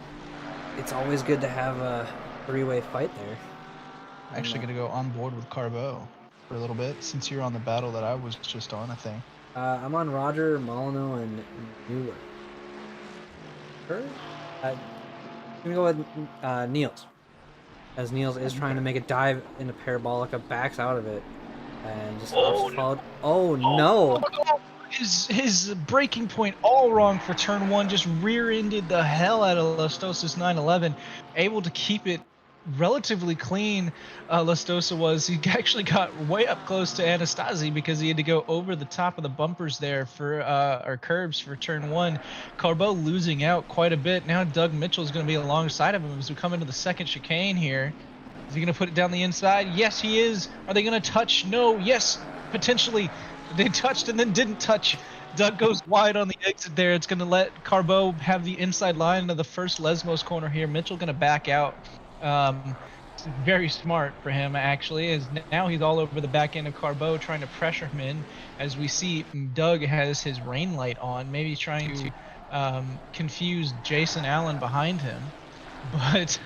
it's always good to have a 3-way fight there. Actually going to go on board with Carbo for a little bit, since you're on the battle that I was just on, I think. I'm on Roger, Molyneux, and Mueller. Sure? I'm going to go with Niels. As Niels is trying to make a dive into Parabolica, backs out of it. And just followed. Oh no! His breaking point all wrong for turn 1. Just rear-ended the hell out of Listosa's 911. Able to keep it relatively clean. Listosa was. He actually got way up close to Anastasia because he had to go over the top of the bumpers there for our curbs for turn 1. Carbo losing out quite a bit. Now Doug Mitchell is going to be alongside of him as we come into the second chicane here. Is he going to put it down the inside? Yes, he is. Are they going to touch? No. Yes, potentially. They touched and then didn't touch. Doug goes wide on the exit there. It's going to let Carbo have the inside line of the first Lesmos corner here. Mitchell going to back out. Very smart for him, actually, as now he's all over the back end of Carbo trying to pressure him in. As we see, Doug has his rain light on, maybe trying to confuse Jason Allen behind him. But...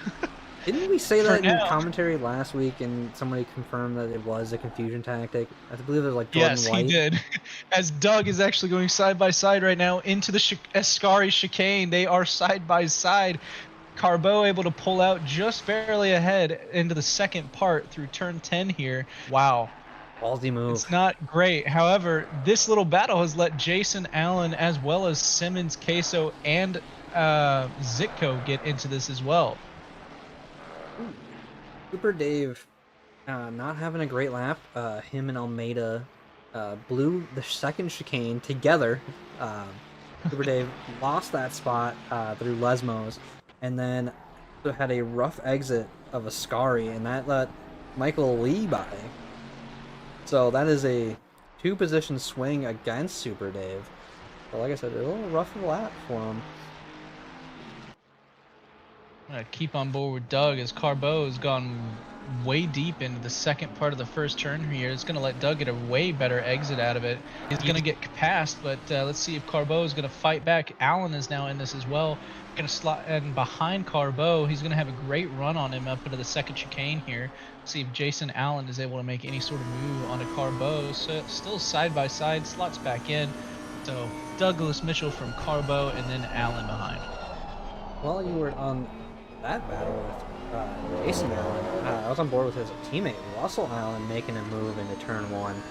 Didn't we say that in commentary last week, and somebody confirmed that it was a confusion tactic? I believe it was like Jordan White. Yes, he did. As Doug is actually going side by side right now into the Ascari chicane. They are side by side. Carbo able to pull out just barely ahead into the second part through turn 10 here. Wow. Ballsy move. It's not great. However, this little battle has let Jason Allen as well as Simmons, Queso, and Zitko get into this as well. Super Dave not having a great lap. Him and Almeida blew the second chicane together. Super Dave lost that spot through Lesmos, and then had a rough exit of Ascari, and that let Michael Lee by. So that is a 2-position swing against Super Dave. But like I said, a little rough of a lap for him. I'm going to keep on board with Doug as Carbo has gone way deep into the second part of the first turn here. It's going to let Doug get a way better exit out of it. He's going to get past, but let's see if Carbo is going to fight back. Allen is now in this as well. Going to slot in behind Carbo. He's going to have a great run on him up into the second chicane here. See if Jason Allen is able to make any sort of move onto Carbo. So still side by side, slots back in. So Douglas Mitchell from Carbo and then Allen behind. While you were on that battle with Jason Allen. I was on board with his teammate Russell Allen making a move into turn 1,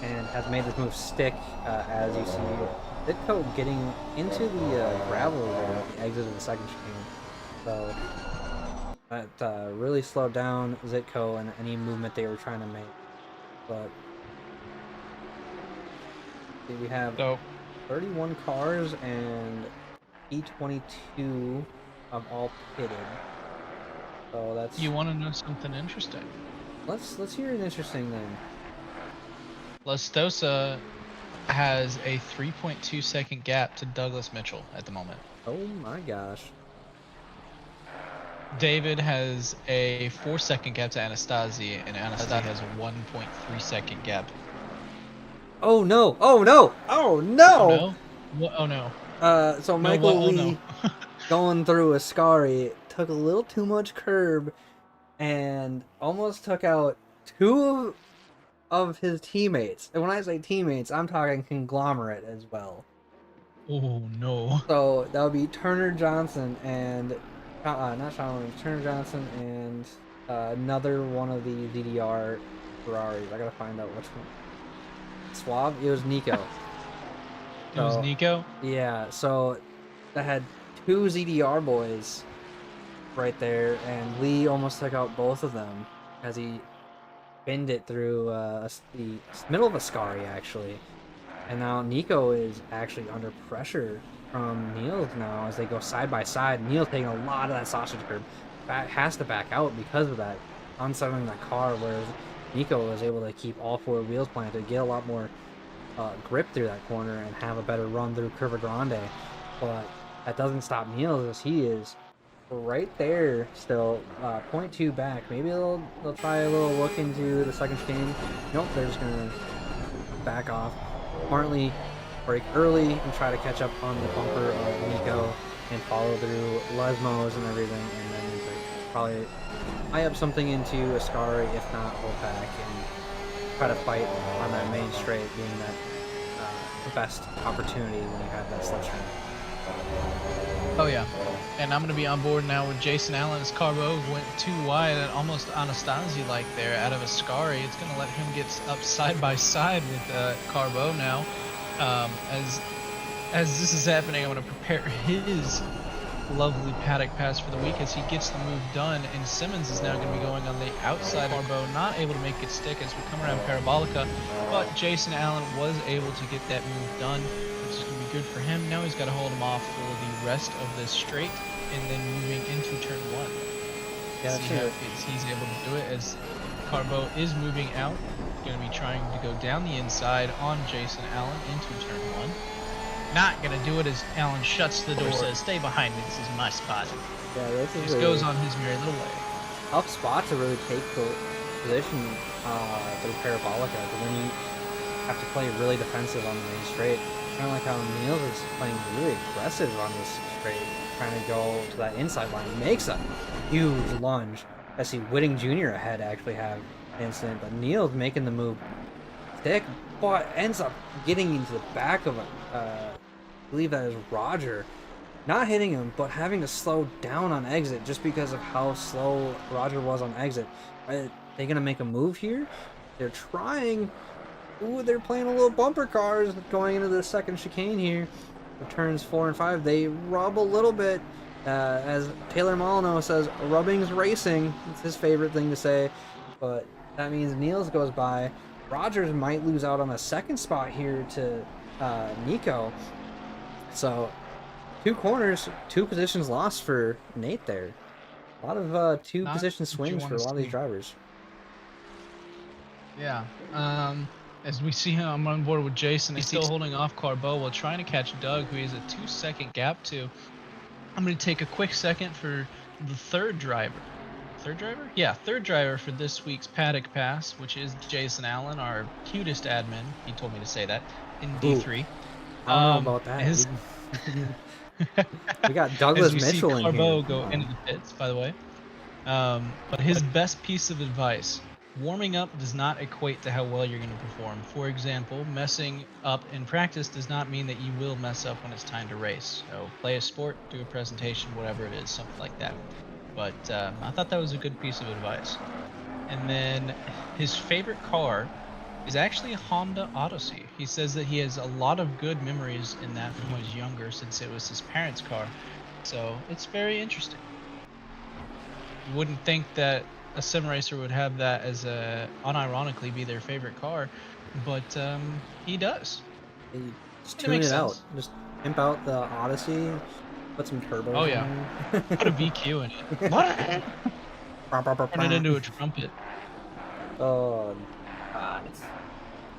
and has made this move stick. As you see, Ditko getting into the gravel there at the exit of the second chicane. So that really slowed down Zitko and any movement they were trying to make. But we have 31 cars and E22 of all pitted. So that's. You want to know something interesting? Let's hear an interesting thing. Las Dosa has a 3.2 second gap to Douglas Mitchell at the moment. Oh my gosh. David has a 4-second gap to Anastasi, and Anastasi has a 1.3 second gap. Oh no! Oh no! Oh no! Oh no! What? Oh no! So Michael what? Oh, Lee no. going through Ascari took a little too much curb and almost took out 2 of his teammates. And when I say teammates, I'm talking conglomerate as well. Oh no! So that would be Turner Johnson and not Sean Williams, Turner Johnson and another one of the DDR Ferraris. I gotta find out which one. Swab? It was Nico. It was Nico? Yeah, so that had 2 ZDR boys right there, and Lee almost took out both of them as he pinned it through the middle of Ascari, actually. And now Nico is actually under pressure from Niels now as they go side by side. Niels taking a lot of that sausage curb. Has to back out because of that, unsettling that car, whereas Nico was able to keep all 4 wheels planted, get a lot more grip through that corner, and have a better run through Curva Grande. But that doesn't stop Niels, as he is right there still, 0.2 back. Maybe they'll try a little look into the second chicane. Nope, they're just going to back off. Smartly break early and try to catch up on the bumper of Nico and follow through Lesmos and everything, and then probably eye up something into Ascari, if not hold back and try to fight on that main straight, being that the best opportunity when you have that slipstream. Oh yeah, and I'm gonna be on board now with Jason Allen. As Carbo went too wide and almost Anastasi like there out of Ascari. It's gonna let him get up side by side with Carbo now. As this is happening, I'm gonna prepare his lovely paddock pass for the week as he gets the move done, and Simmons is now going to be going on the outside. Carbo not able to make it stick as we come around Parabolica, but Jason Allen was able to get that move done, which is going to be good for him. Now he's got to hold him off for the rest of this straight and then moving into turn 1. Yeah, see how he's able to do it as Carbo is moving out, going to be trying to go down the inside on Jason Allen into turn 1. Not gonna do it as Allen shuts the door, says, "Stay behind me. This is my spot." Yeah, this is just goes on his merry little way. Tough spot to really take the position through Parabolica, but then you have to play really defensive on the main straight. Kind of like how Niels is playing really aggressive on this straight, trying to go to that inside line. Makes a huge lunge. I see Whitting Jr. ahead actually have an incident, but Niels making the move thick, but ends up getting into the back of I believe that is Roger, not hitting him, but having to slow down on exit just because of how slow Roger was on exit. Are they gonna make a move here? They're trying. Ooh, they're playing a little bumper cars going into the second chicane here. For turns 4 and 5, they rub a little bit. As Taylor Molyneux says, rubbing's racing. It's his favorite thing to say. But that means Niels goes by. Rogers might lose out on a second spot here to Nico. So 2 corners, 2 positions lost for Nate there. A lot of 2 position swings for a lot of these drivers. Yeah. As we see him, I'm on board with Jason. He's still holding off Carbo while trying to catch Doug, who he has a 2-second gap to. I'm going to take a quick second for the third driver. Third driver? Yeah, third driver for this week's paddock pass, which is Jason Allen, our cutest admin. He told me to say that in D3. Ooh, I don't know about that. We got Douglas Mitchell in here. Carbo go into the pits, by the way. But his best piece of advice: warming up does not equate to how well you're going to perform. For example, messing up in practice does not mean that you will mess up when it's time to race. So play a sport, do a presentation, whatever it is, something like that. but I thought that was a good piece of advice. And then his favorite car is actually a Honda Odyssey. He says that he has a lot of good memories in that from when he was younger, since it was his parents' car. So it's very interesting. You wouldn't think that a sim racer would have that as unironically be their favorite car, but he does. Hey, just It tune makes it out. sense. Just pimp out the Odyssey, put some turbos Oh in yeah, there. put a VQ in it. Turn it into a trumpet. Oh, God.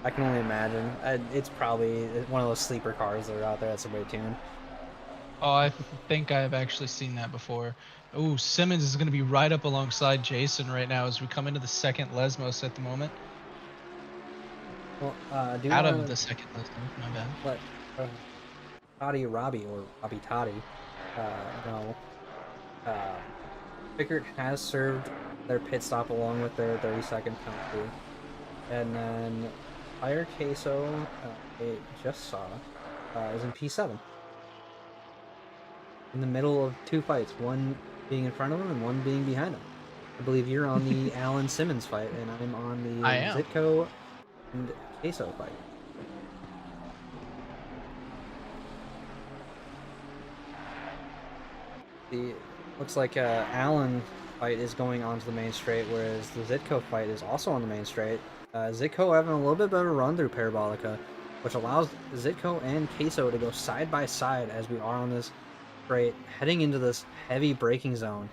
I can only imagine. It's probably one of those sleeper cars that are out there that's way tuned. Oh, I think I've actually seen that before. Oh, Simmons is going to be right up alongside Jason right now as we come into the second Lesmos at the moment. Well, do you Out want of the to second Lesmos, my bad. let Toddy Robbie or Robbie Toddy know? Pickard has served their pit stop along with their 30-second penalty. And then Fire Queso, it just saw, is in P7. In the middle of two fights, one being in front of him and one being behind him. I believe you're on the Alan Simmons fight, and I'm on the I am. Zitko and Queso fight. Looks like Alan fight is going onto the main straight, whereas the Zitko fight is also on the main straight. Zitko having a little bit better run through Parabolica, which allows Zitko and Queso to go side by side as we are on this straight, heading into this heavy braking zone.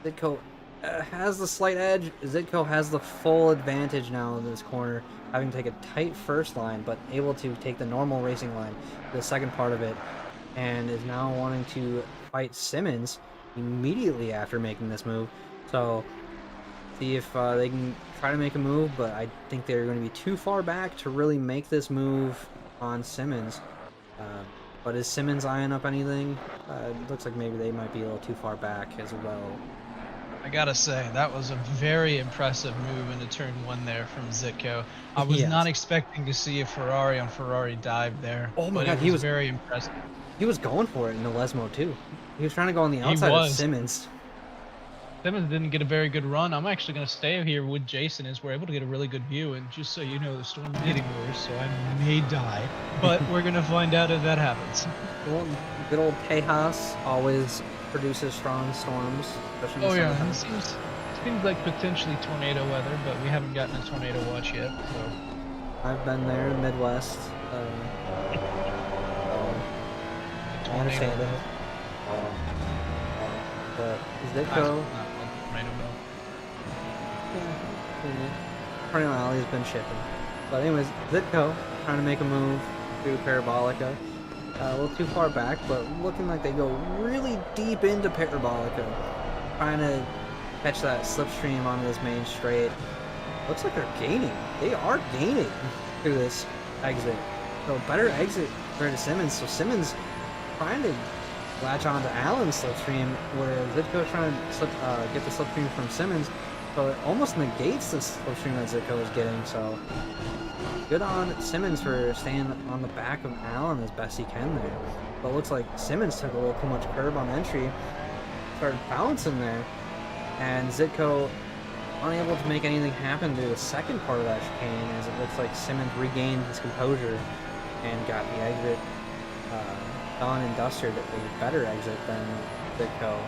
Zitko has the slight edge. Zitko has the full advantage now in this corner, having to take a tight first line, but able to take the normal racing line to the second part of it, and is now wanting to fight Simmons immediately after making this move. So see if they can try to make a move, but I think they're going to be too far back to really make this move on Simmons. But is Simmons eyeing up anything? It looks like maybe they might be a little too far back as well. I gotta say, that was a very impressive move into turn one there from Zitko. I was Yes. not expecting to see a Ferrari on Ferrari dive there. Oh my but God, it he was was very impressive. He was going for it in the Lesmo too. He was trying to go on the outside of Simmons. Simmons didn't get a very good run. I'm actually going to stay here with Jason as we're able to get a really good view. And just so you know, the storm is getting worse, so I may die. But we're going to find out if that happens. Well, good old Tejas always produces strong storms. Especially in the summertime. It seems like potentially tornado weather, but we haven't gotten a tornado watch yet. So I've been there in the Midwest. I understand it. But Zitko, Tornado Alley has been shipping. But anyways, Zitko trying to make a move through Parabolica. A little too far back, but looking like they go really deep into Parabolica. Trying to catch that slipstream onto this main straight. Looks like they're gaining. They are gaining through this exit. So better exit for Simmons. So Simmons trying to latch onto Allen's slipstream, where Zitko's trying to get the slipstream from Simmons. So it almost negates the slipstream that Zitko is getting. So good on Simmons for staying on the back of Allen as best he can there. But it looks like Simmons took a little too much curb on entry, started bouncing there, and Zitko unable to make anything happen to the second part of that chicane, as it looks like Simmons regained his composure and got the exit done and dusted, a better exit than Zitko.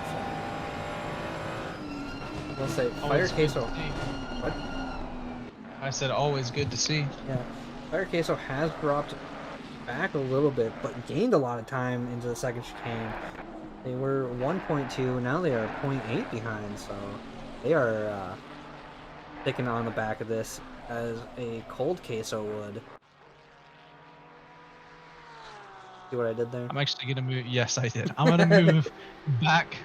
So we'll say Fire Queso. What? I said always good to see. Yeah, Fire Queso has dropped back a little bit, but gained a lot of time into the second chicane. They were 1.2, now they are 0.8 behind, so they are sticking on the back of this as a cold Queso would. See what I did there? I'm actually going to move. Yes, I did. I'm going to move back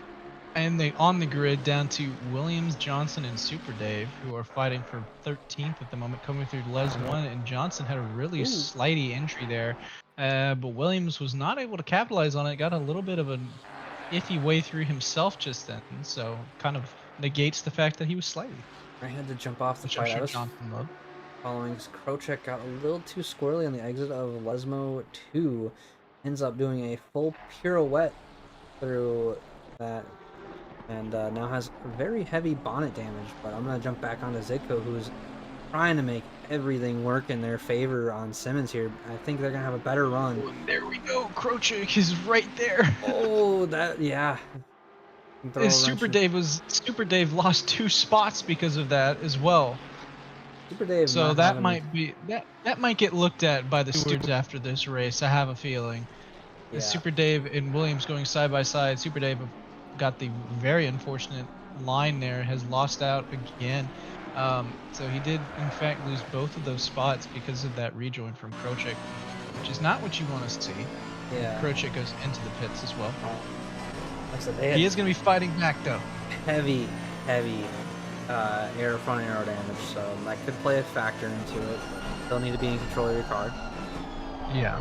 on the grid down to Williams, Johnson, and Super Dave, who are fighting for 13th at the moment, coming through Les 1. And Johnson had a really slighty entry there. But Williams was not able to capitalize on it. Got a little bit of an iffy way through himself just then. So kind of negates the fact that he was slighty. I had to jump off the Which fight. I'm I was sure Johnson loved. following Krochek, got a little too squirrely on the exit of Lesmo 2. Ends up doing a full pirouette through that and now has very heavy bonnet damage. But I'm going to jump back onto Zitko, who's trying to make everything work in their favor on Simmons here. I think they're going to have a better run. Oh, and there we go. Krochik is right there. Oh, that, yeah. Super Dave lost 2 spots because of that as well. Super Dave. So that might be that might get looked at by the stewards after this race. I have a feeling. Yeah. Super Dave and Williams going side by side. Super Dave got the very unfortunate line there. Has lost out again. So he did in fact lose both of those spots because of that rejoin from Krochik, which is not what you want to see. Yeah. Krochik goes into the pits as well. Like I said, He is going to be fighting back though. Heavy front arrow damage, so that could play a factor into it. They'll need to be in control of your car. Yeah.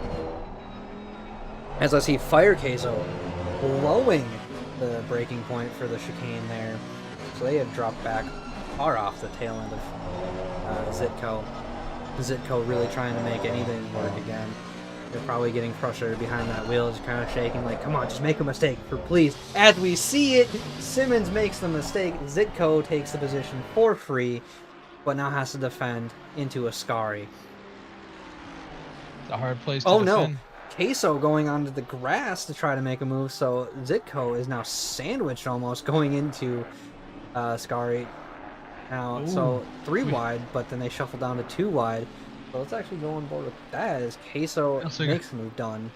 As I see Fire Queso blowing the braking point for the chicane there, so they have dropped back far off the tail end of Zitko. Zitko really trying to make anything work again. They're probably getting frustrated behind that wheel, just kind of shaking like, come on, just make a mistake, for please. As we see it, Simmons makes the mistake. Zitko takes the position for free, but now has to defend into Ascari. It's a hard place to defend. No. Queso going onto the grass to try to make a move, so Zitko is now sandwiched almost going into Ascari. Now, Ooh. so 3 wide, but then they shuffle down to 2 wide. So let's actually go on board with that as Queso makes the move done.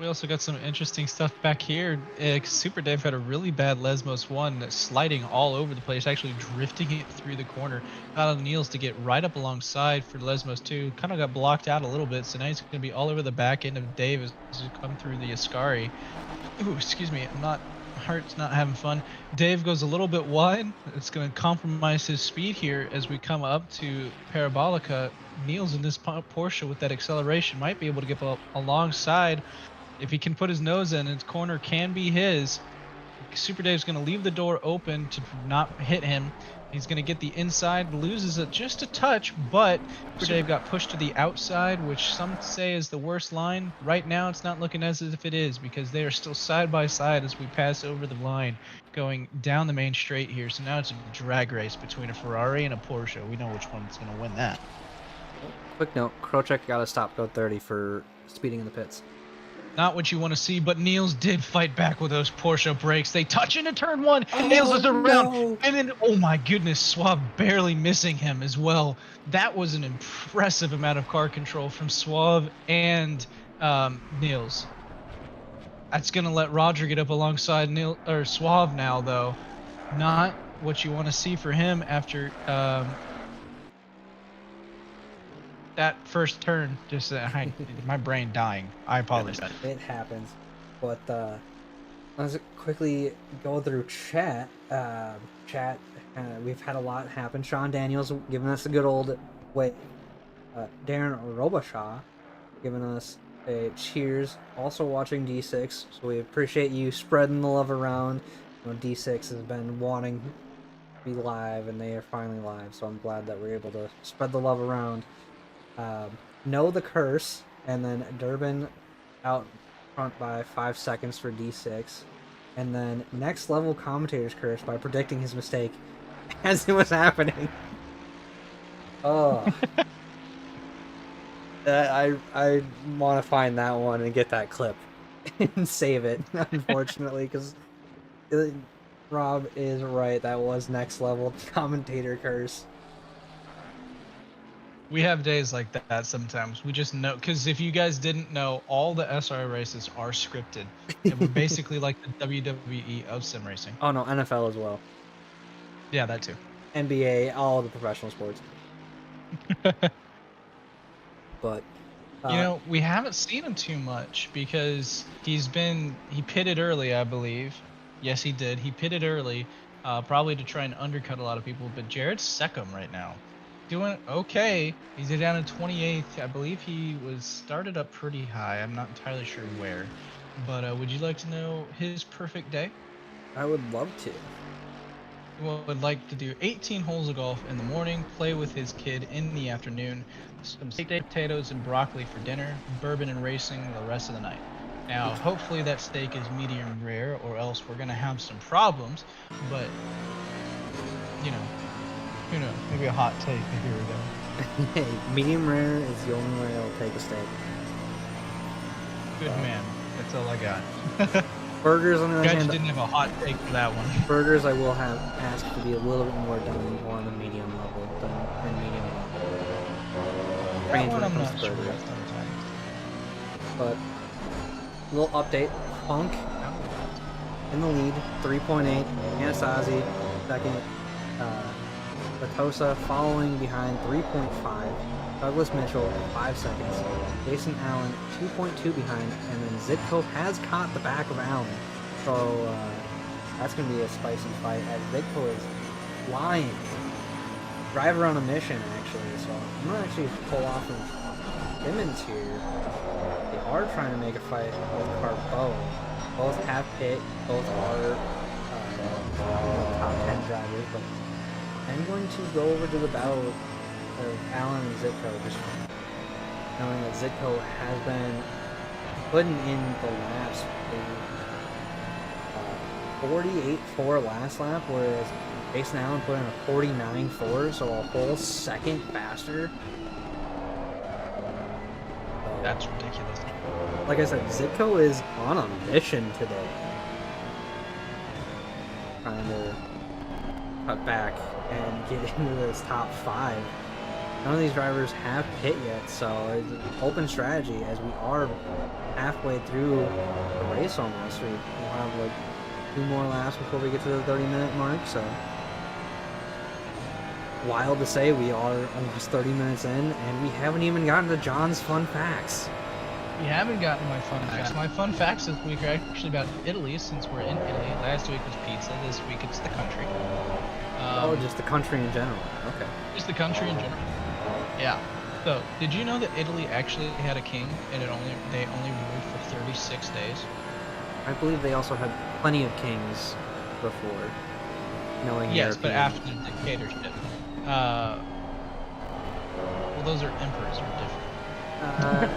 We also got some interesting stuff back here. Super Dave had a really bad Lesmos 1 that's sliding all over the place, actually drifting it through the corner. Got on Niels to get right up alongside for Lesmos 2. Kind of got blocked out a little bit, so now he's going to be all over the back end of Dave as he come through the Ascari. Ooh, excuse me, Heart's not having fun. Dave goes a little bit wide. It's going to compromise his speed here as we come up to Parabolica. Niels in this Porsche with that acceleration might be able to get alongside. If he can put his nose in, his corner can be his. Super Dave's going to leave the door open to not hit him. He's going to get the inside, loses it just a touch, but Super Dave got pushed to the outside, which some say is the worst line. Right now, it's not looking as if it is, because they are still side by side as we pass over the line, going down the main straight here. So now it's a drag race between a Ferrari and a Porsche. We know which one's going to win that. Quick note, Krochek got to stop go 30 for speeding in the pits. Not what you want to see, but Niels did fight back with those Porsche brakes. They touch into turn 1. Niels is around. And then, oh my goodness, Suave barely missing him as well. That was an impressive amount of car control from Suave and Niels. That's going to let Roger get up alongside Suave now, though. Not what you want to see for him after that first turn. Just my brain dying. I apologize. It happens. But let's quickly go through chat. We've had a lot happen. Sean Daniels giving us a good old wait. Darren Robashaw giving us a cheers. Also watching D6, so we appreciate you spreading the love around. You know, D6 has been wanting to be live, and they are finally live. So I'm glad that we're able to spread the love around. Know the curse, and then Durbin out front by 5 seconds for D6, and then next level commentator's curse by predicting his mistake as it was happening. Oh, I want to find that one and get that clip and save it, unfortunately, because Rob is right. That was next level commentator curse. We have days like that sometimes. We just know, because if you guys didn't know, all the SRA races are scripted. And we're basically like the WWE of sim racing. Oh no, NFL as well. Yeah, that too. NBA, all the professional sports. But you know, we haven't seen him too much because he pitted early, I believe. Yes, he did. He pitted early, probably to try and undercut a lot of people. But Jared's second right now. Doing okay. He's down in 28th. I believe he was started up pretty high. I'm not entirely sure where. But would you like to know his perfect day? I would love to. Would like to do 18 holes of golf in the morning, play with his kid in the afternoon, some steak, potatoes, and broccoli for dinner, bourbon and racing the rest of the night. Now, hopefully that steak is medium rare, or else we're gonna have some problems. But you know, who knows? Maybe a hot take. Here we go. Hey, medium rare is the only way I'll take a steak. Good man. That's all I got. Burgers on the other Guys hand, didn't have a hot take for that one. burgers I will have asked to be a little bit more done, more on the medium level than medium level. That Range one when it I'm comes not to sure. burgers. Sometimes. But little update: Funk in the lead, 3.8. Anasazi second. Latosa following behind, 3.5. Douglas Mitchell 5 seconds. Jason Allen 2.2 behind, and then Zitko has caught the back of Allen. So that's gonna be a spicy fight as Zitko is flying. Driver on a mission actually. So I'm gonna actually pull off of Simmons here. They are trying to make a fight with Carbo. Both have pit, both are top 10 drivers, but I'm going to go over to the battle of Allen and Zitko, just knowing that Zitko has been putting in the laps. 48.4 last lap, whereas Jason Allen put in a 49.4, so a whole second faster. That's ridiculous. Like I said, Zitko is on a mission today. Trying to cut back and get into this top 5. None of these drivers have pit yet, so it's an open strategy as we are halfway through the race almost. We'll have like 2 more laps before we get to the 30-minute mark, so wild to say we are almost 30 minutes in and we haven't even gotten to John's fun facts. You haven't gotten my fun facts. My fun facts this week are actually about Italy, since we're in Italy. Last week was pizza. This week it's the country. Oh, just the country in general. Okay. Just the country in general. Yeah. So, did you know that Italy actually had a king, and they only ruled for 36 days? I believe they also had plenty of kings before. Knowing Yes, but European. after the dictatorship. Well, those are emperors, are different.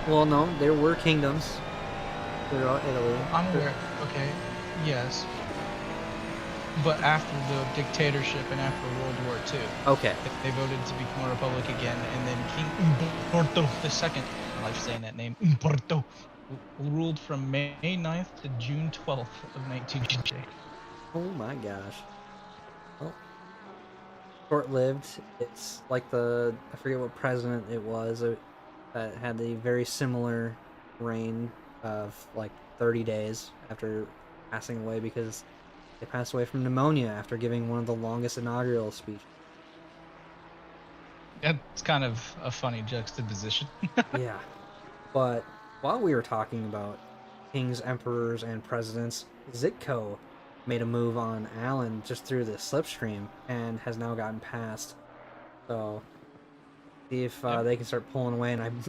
Well, no, there were kingdoms throughout Italy. I'm aware. Okay. Yes. But after the dictatorship and after World War II, Okay. they voted to become a republic again, and then King Umberto II, I like saying that name, Umberto, ruled from May 9th to June 12th of 1960. Oh my gosh. Well, short-lived. It's like I forget what president it was that had a very similar reign of like 30 days after passing away because they passed away from pneumonia after giving one of the longest inaugural speeches. That's kind of a funny juxtaposition. Yeah. But while we were talking about kings, emperors, and presidents, Zitko made a move on Allen just through the slipstream and has now gotten past. So, see if they can start pulling away. And I'm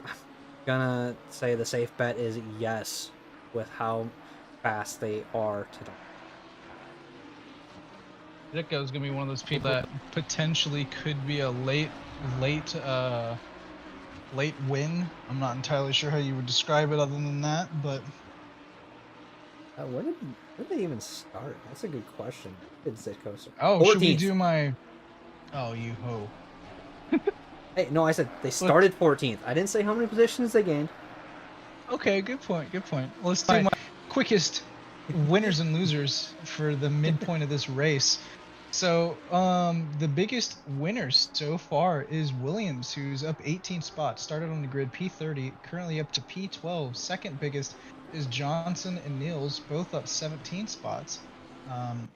gonna say the safe bet is yes, with how fast they are today. Zitko's gonna be one of those people that potentially could be a late win. I'm not entirely sure how you would describe it other than that, but Where did they even start? That's a good question. Where did Zitko start? oh, should we 14th. do my? Oh, you ho. Hey, no, I said they started 14th. I didn't say how many positions they gained. Okay, good point. Good point. Let's do my quickest winners and losers for the midpoint of this race. So, the biggest winners so far is Williams, who's up 18 spots, started on the grid P30, currently up to P12. Second biggest is Johnson and Niels, both up 17 spots,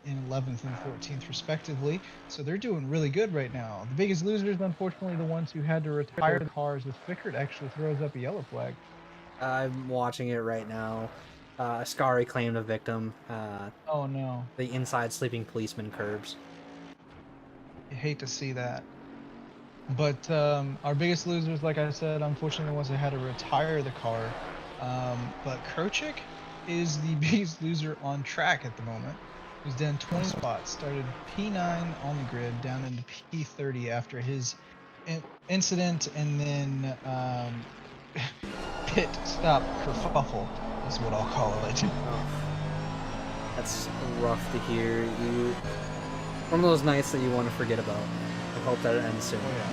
in 11th and 14th respectively. So they're doing really good right now. The biggest losers, unfortunately, the ones who had to retire the cars, as Fickert actually throws up a yellow flag. I'm watching it right now. Ascari claimed a victim. Oh no. The inside sleeping policeman curbs. I hate to see that. But our biggest losers, like I said, unfortunately, the ones that had to retire the car. But Krochik is the biggest loser on track at the moment. He's down 20 spots, started P9 on the grid, down into P30 after his incident, and then pit stop kerfuffle is what I'll call it. Oh, that's rough to hear. One of those nights that you want to forget about. I hope that it ends soon. Oh yeah.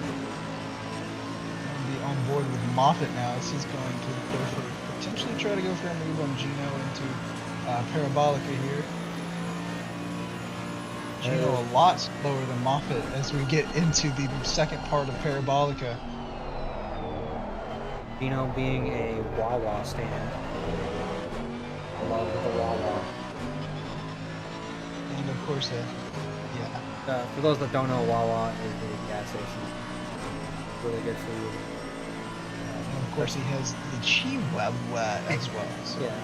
I'm gonna be on board with Moffat now as he's going to go for potentially try to go for a move on Gino into Parabolica here. Gino a lot slower than Moffat as we get into the second part of Parabolica. Gino being a Wawa stand. I love the Wawa. And of course, yeah. For those that don't know, Wawa is a gas station. Really good food. And of course, he has the Chihuahua as well. So. Yeah.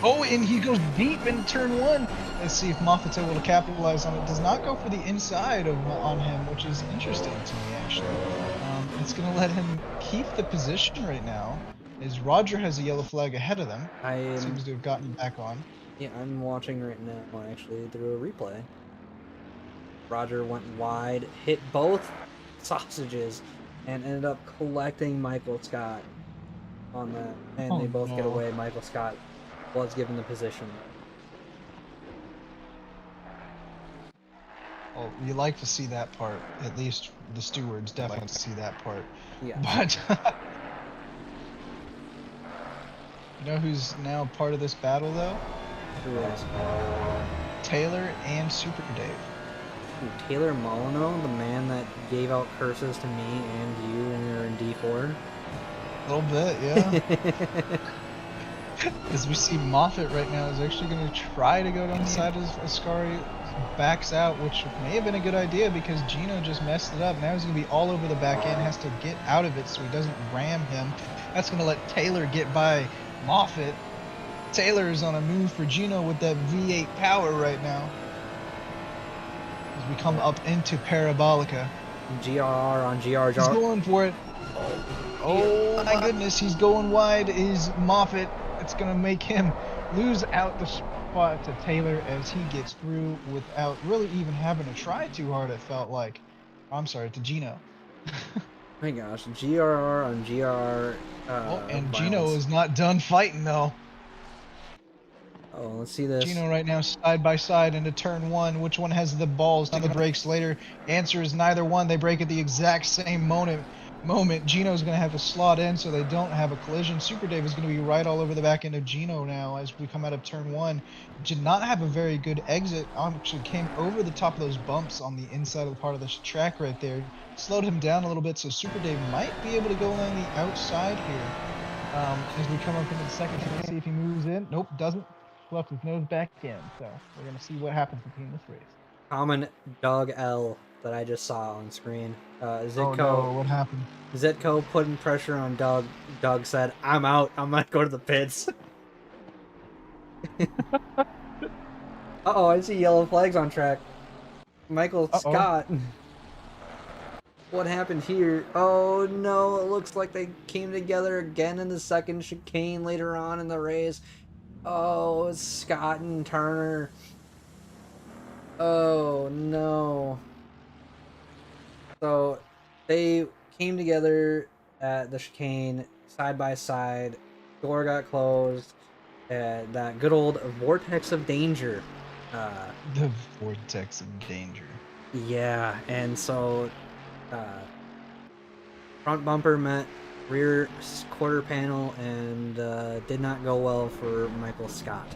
Oh, and he goes deep in turn 1. Let's see if Moffat's able to capitalize on it. Does not go for the inside on him, which is interesting to me, actually. It's going to let him keep the position right now, as Roger has a yellow flag ahead of them. Seems to have gotten back on. Yeah, I'm watching right now, actually, through a replay. Roger went wide, hit both sausages, and ended up collecting Michael Scott on that. And they both get away. Michael Scott was given the position. Oh, you like to see that part. At least the stewards definitely like to see that part. Yeah. But you know who's now part of this battle, though? Who is? Taylor and Super Dave. Ooh, Taylor Molyneux, the man that gave out curses to me and you when we were in D4. A little bit, yeah. As we see Moffat right now is actually going to try to go down the side as Ascari backs out, which may have been a good idea because Gino just messed it up. Now he's going to be all over the back end, has to get out of it so he doesn't ram him. That's going to let Taylor get by Moffat. Taylor is on a move for Gino with that V8 power right now. As we come up into Parabolica. GRR on GR. He's going for it. Oh my goodness, he's going wide. Is Moffat. It's going to make him lose out the spot to Taylor as he gets through without really even having to try too hard, it felt like. I'm sorry, to Gino. My gosh, GRR on GRR. And violence. Gino is not done fighting though. Oh, let's see this. Gino right now side by side into turn 1. Which one has the balls to the brakes later? Answer is neither one. They break at the exact same moment. Gino's going to have to slot in so they don't have a collision. Super Dave is going to be right all over the back end of Gino now as we come out of turn 1. Did not have a very good exit. Actually came over the top of those bumps on the inside of the part of this track right there. Slowed him down a little bit, so Super Dave might be able to go on the outside here. As we come up into the second, let's see if he moves in. Nope, doesn't. Left his nose back in, so we're going to see what happens between this race. Common Doug L that I just saw on screen. Zitko, Oh no, what happened? Zitko putting pressure on Doug. Doug said, I'm out. I'm going to go to the pits. Uh-oh, I see yellow flags on track. Michael Scott. What happened here? Oh no, it looks like they came together again in the second chicane later on in the race. Oh, Scott and Turner. Oh no. So they came together at the chicane side by side. Door got closed. That good old vortex of danger. The vortex of danger. Yeah, and so front bumper met rear quarter panel and did not go well for Michael Scott.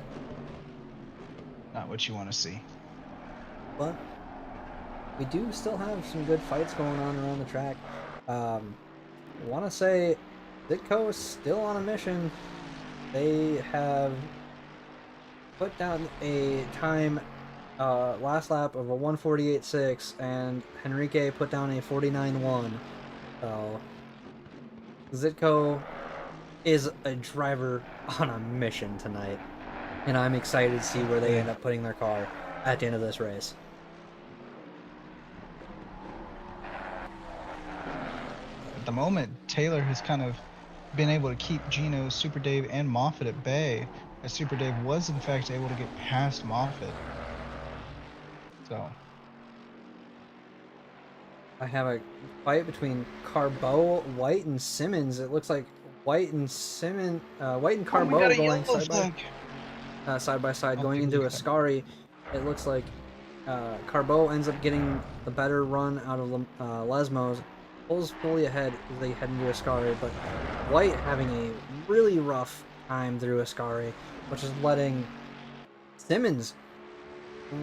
Not what you want to see. But we do still have some good fights going on around the track. I want to say Ditko is still on a mission. They have put down a time last lap of a 1:48.6 and Henrique put down a 49.1. So Zitko is a driver on a mission tonight, and I'm excited to see where they end up putting their car at the end of this race. At the moment, Taylor has kind of been able to keep Gino, Super Dave, and Moffat at bay, as Super Dave was in fact able to get past Moffat. So I have a fight between Carbo, White, and Simmons. It looks like White and White and We Carbo got a going yellow side by side, I'll going take a into look at that. Ascari. It looks like Carbo ends up getting the better run out of Lesmos, pulls fully ahead as they head into Ascari, but White having a really rough time through Ascari, which is letting Simmons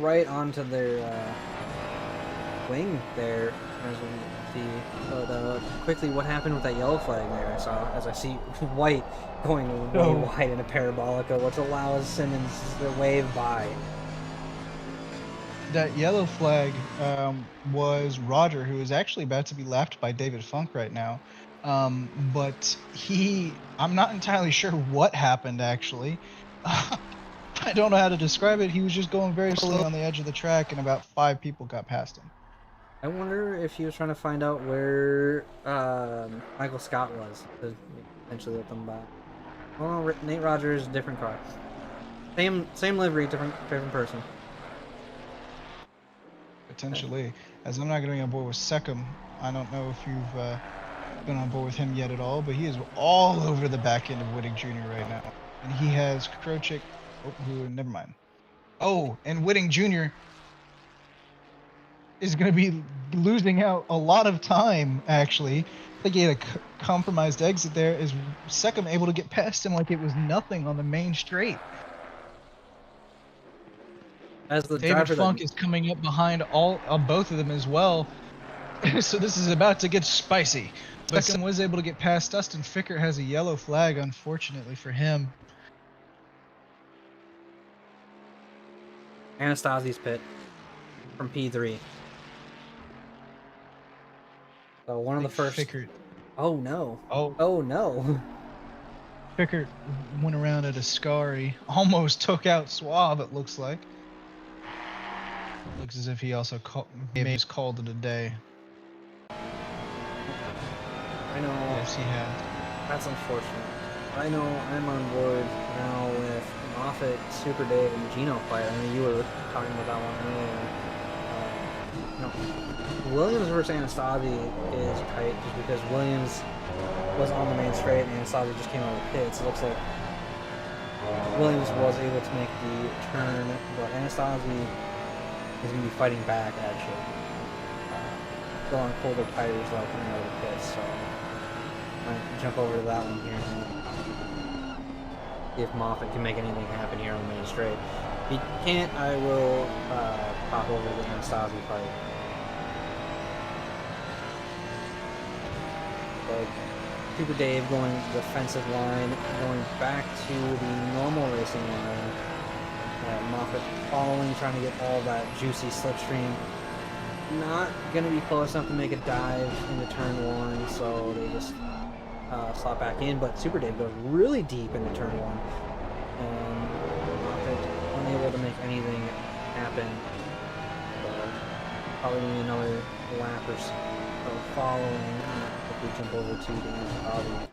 right onto their wing there, as we see. But quickly, what happened with that yellow flag there? I see White going way Oh. wide in a parabolica, which allows Simmons to wave by. That yellow flag was Roger, who is actually about to be lapped by David Funk right now. But I'm not entirely sure what happened actually. I don't know how to describe it. He was just going very slowly on the edge of the track, and about 5 people got past him. I wonder if he was trying to find out where Michael Scott was to potentially let them by. Oh, no, Nate Rogers, different car. Same livery, different person. Potentially, as I'm not going to be on board with Seckham. I don't know if you've been on board with him yet at all, but he is all over the back end of Whittick Jr. right now, and he has Krochik. Oh, never mind. Oh, and Whitting Jr. is going to be losing out a lot of time, actually. I think he had a compromised exit there. Is Seckham able to get past him like it was nothing on the main straight? As the David driver Funk is coming up behind both of them as well. So this is about to get spicy. But Seckham was able to get past Dustin. Fickert has a yellow flag, unfortunately for him. Anastasi's pit from P3. So one of the first. Fickert. Oh no. Oh, Oh no. Fickert went around at Ascari, almost took out Suave, it looks like. Looks as if he also maybe just called it a day. I know. Yes, he had. That's unfortunate. I know I'm on board now with Moffitt, Super Dave, and Gino fight. I know you were talking about that one earlier. Williams versus Anastasi is tight just because Williams was on the main straight and Anastasi just came out of the pits. It looks like Williams was able to make the turn, but Anastasi is going to be fighting back actually. Still on colder tires though coming out of the pits, so might jump over to that one here and see if Moffitt can make anything happen here on the main straight. If he can't, I will pop over to the Anastasi fight. But Super Dave going defensive line, going back to the normal racing line. Moffitt following, trying to get all that juicy slipstream. Not going to be close enough to make a dive into turn 1, so they just slot back in. But Super Dave goes really deep into turn 1. And Moffitt unable to make anything happen. So probably need another lap or so following. If we jump over to the Anastasi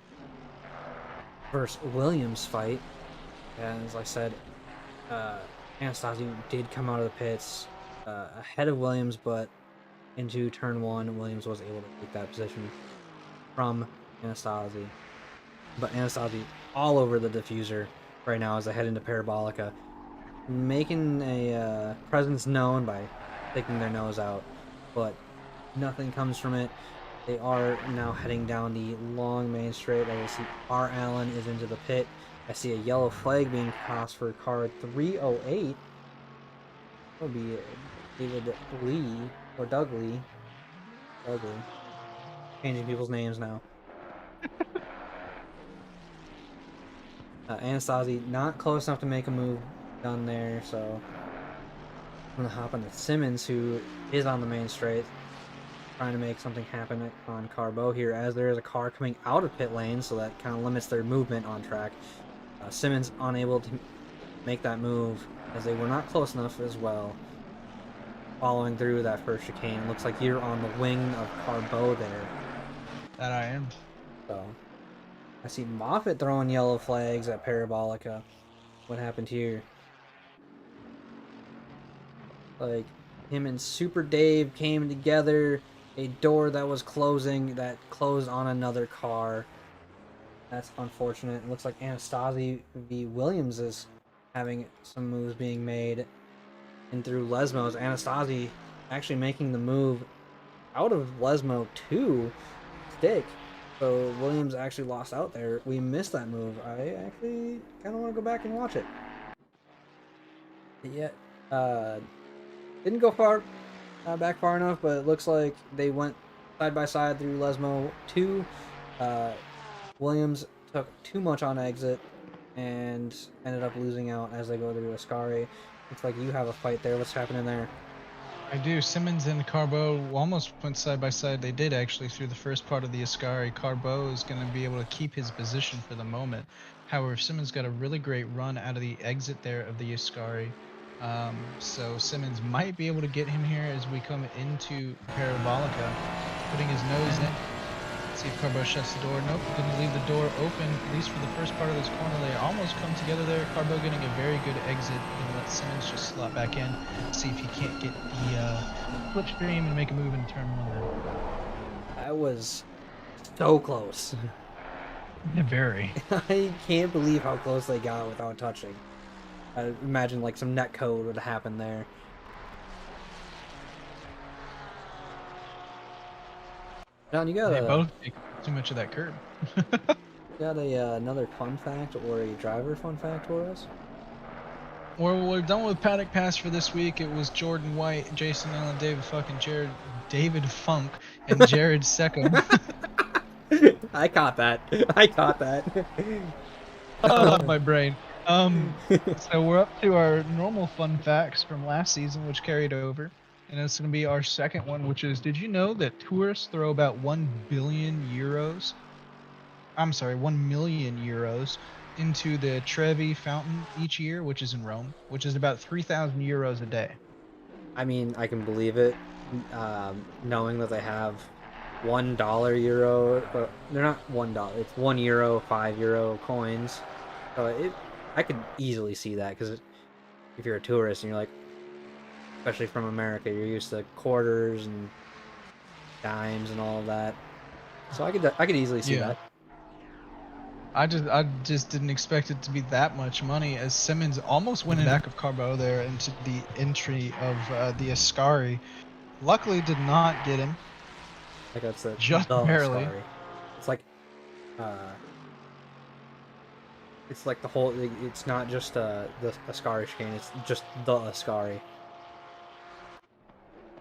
versus Williams fight. As I said, Anastasi did come out of the pits ahead of Williams, but into turn 1, Williams was able to take that position from Anastasi. But Anastasi all over the diffuser right now as they head into Parabolica, making a presence known by sticking their nose out, but nothing comes from it. They are now heading down the long main straight. I see R. Allen is into the pit. I see a yellow flag being cast for car 308. That would be David Lee, or Doug Lee. Doug Lee. Changing people's names now. Anastasi not close enough to make a move done there, so I'm going to hop onto Simmons, who is on the main straight, trying to make something happen on Carbo here, as there is a car coming out of pit lane, so that kind of limits their movement on track. Simmons unable to make that move, as they were not close enough as well. Following through that first chicane, looks like you're on the wing of Carbo there. That I am. So, I see Moffitt throwing yellow flags at Parabolica. What happened here? Like, him and Super Dave came together. A door that was closing, that closed on another car. That's unfortunate. It looks like Anastasi v. Williams is having some moves being made in through Lesmo's. Anastasi actually making the move out of Lesmo to Stick. So Williams actually lost out there. We missed that move. I actually kind of want to go back and watch it. Yeah, didn't go back far enough, but it looks like they went side by side through Lesmo 2. Williams took too much on exit and ended up losing out as they go through Ascari. Looks like you have a fight there. What's happening there? I do. Simmons and Carbo almost went side by side. They did actually through the first part of the Ascari. Carbo is going to be able to keep his position for the moment. However, Simmons got a really great run out of the exit there of the Ascari. So Simmons might be able to get him here as we come into Parabolica, putting his nose in. See if Carbo shuts the door. Nope, didn't leave the door open, at least for the first part of this corner. They almost come together there. Carbo getting a very good exit. Gonna let Simmons just slot back in. See if he can't get the slipstream and make a move in turn 1 there. That was so close. Very. I can't believe how close they got without touching. I imagine like some net code would happen there. John, you got They both take too much of that curb. got another fun fact or a driver fun fact for us? Well, we're done with Paddock Pass for this week. It was Jordan White, Jason Allen, David Funk, and Jared Seckham. I caught that. I caught that. Oh, my brain. So we're up to our normal fun facts from last season, which carried over. And it's going to be our second one, which is, did you know that tourists throw about 1 billion euros? I'm sorry, 1 million euros into the Trevi fountain each year, which is in Rome, which is about 3,000 euros a day. I mean, I can believe it, knowing that they have $1 euro, but they're not $1. It's €1, €5 coins. So I could easily see that, because if you're a tourist and you're like, especially from America, you're used to quarters and dimes and all of that. So I could easily see that. I just didn't expect it to be that much money, as Simmons almost went in back of Carbo there into the entry of the Ascari. Luckily did not get him. Like that's just barely. Ascari. It's like the whole. It's not just the Ascari chicane. It's just the Ascari.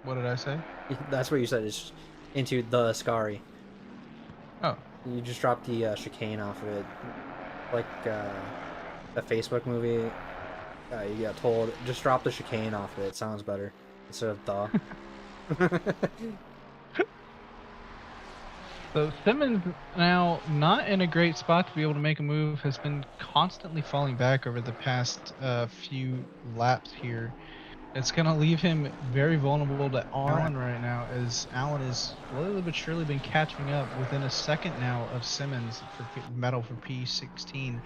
What did I say? That's what you said. It's into the Ascari. Oh. You just dropped the chicane off of it. Like the Facebook movie. You got told, just drop the chicane off of it. It sounds better. Instead of the. So Simmons, now not in a great spot to be able to make a move, has been constantly falling back over the past few laps here. It's going to leave him very vulnerable to Allen right now, as Allen is slowly but surely been catching up within a second now of Simmons for medal for P16.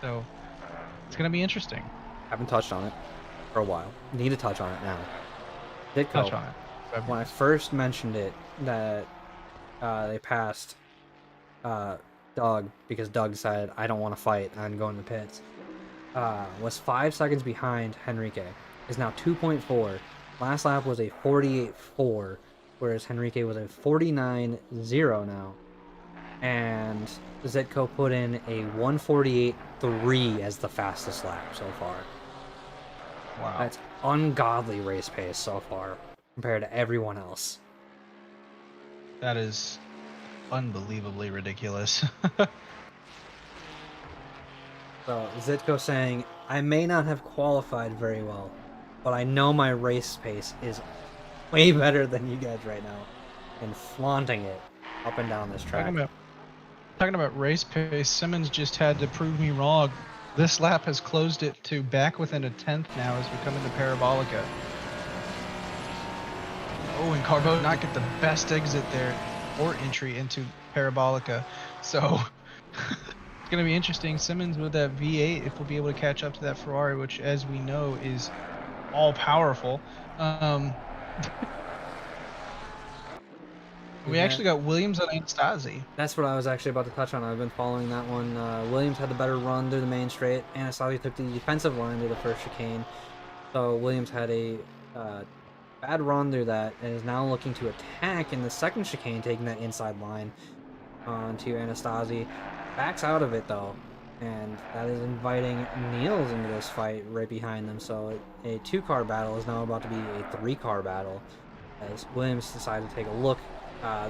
So it's going to be interesting. Haven't touched on it for a while. Need to touch on it now. Touch on it. When I first mentioned it, that they passed Doug because Doug decided, I don't want to fight, I'm going to the pits. Was 5 seconds behind Henrique. Is now 2.4. Last lap was a 48.4, whereas Henrique was a 49.0 now. And Zetko put in a 148.3 as the fastest lap so far. Wow. That's ungodly race pace so far compared to everyone else. That is unbelievably ridiculous. So Zetko saying, I may not have qualified very well, but I know my race pace is way better than you guys right now, and flaunting it up and down this track. Talking about race pace, Simmons just had to prove me wrong. This lap has closed it to back within a 10th now as we come into Parabolica. Oh, and Carbo did not get the best exit there or entry into Parabolica. So it's going to be interesting. Simmons with that V8, if we'll be able to catch up to that Ferrari, which, as we know, is all powerful. We actually got Williams and Anastasi. That's what I was actually about to touch on. I've been following that one. Williams had the better run through the main straight. Anastasi took the defensive line to the first chicane. So Williams had a bad run through that and is now looking to attack in the second chicane, taking that inside line onto Anastasi. Backs out of it though, and that is inviting Niels into this fight right behind them. So a 2-car battle is now about to be a 3-car battle as Williams decided to take a look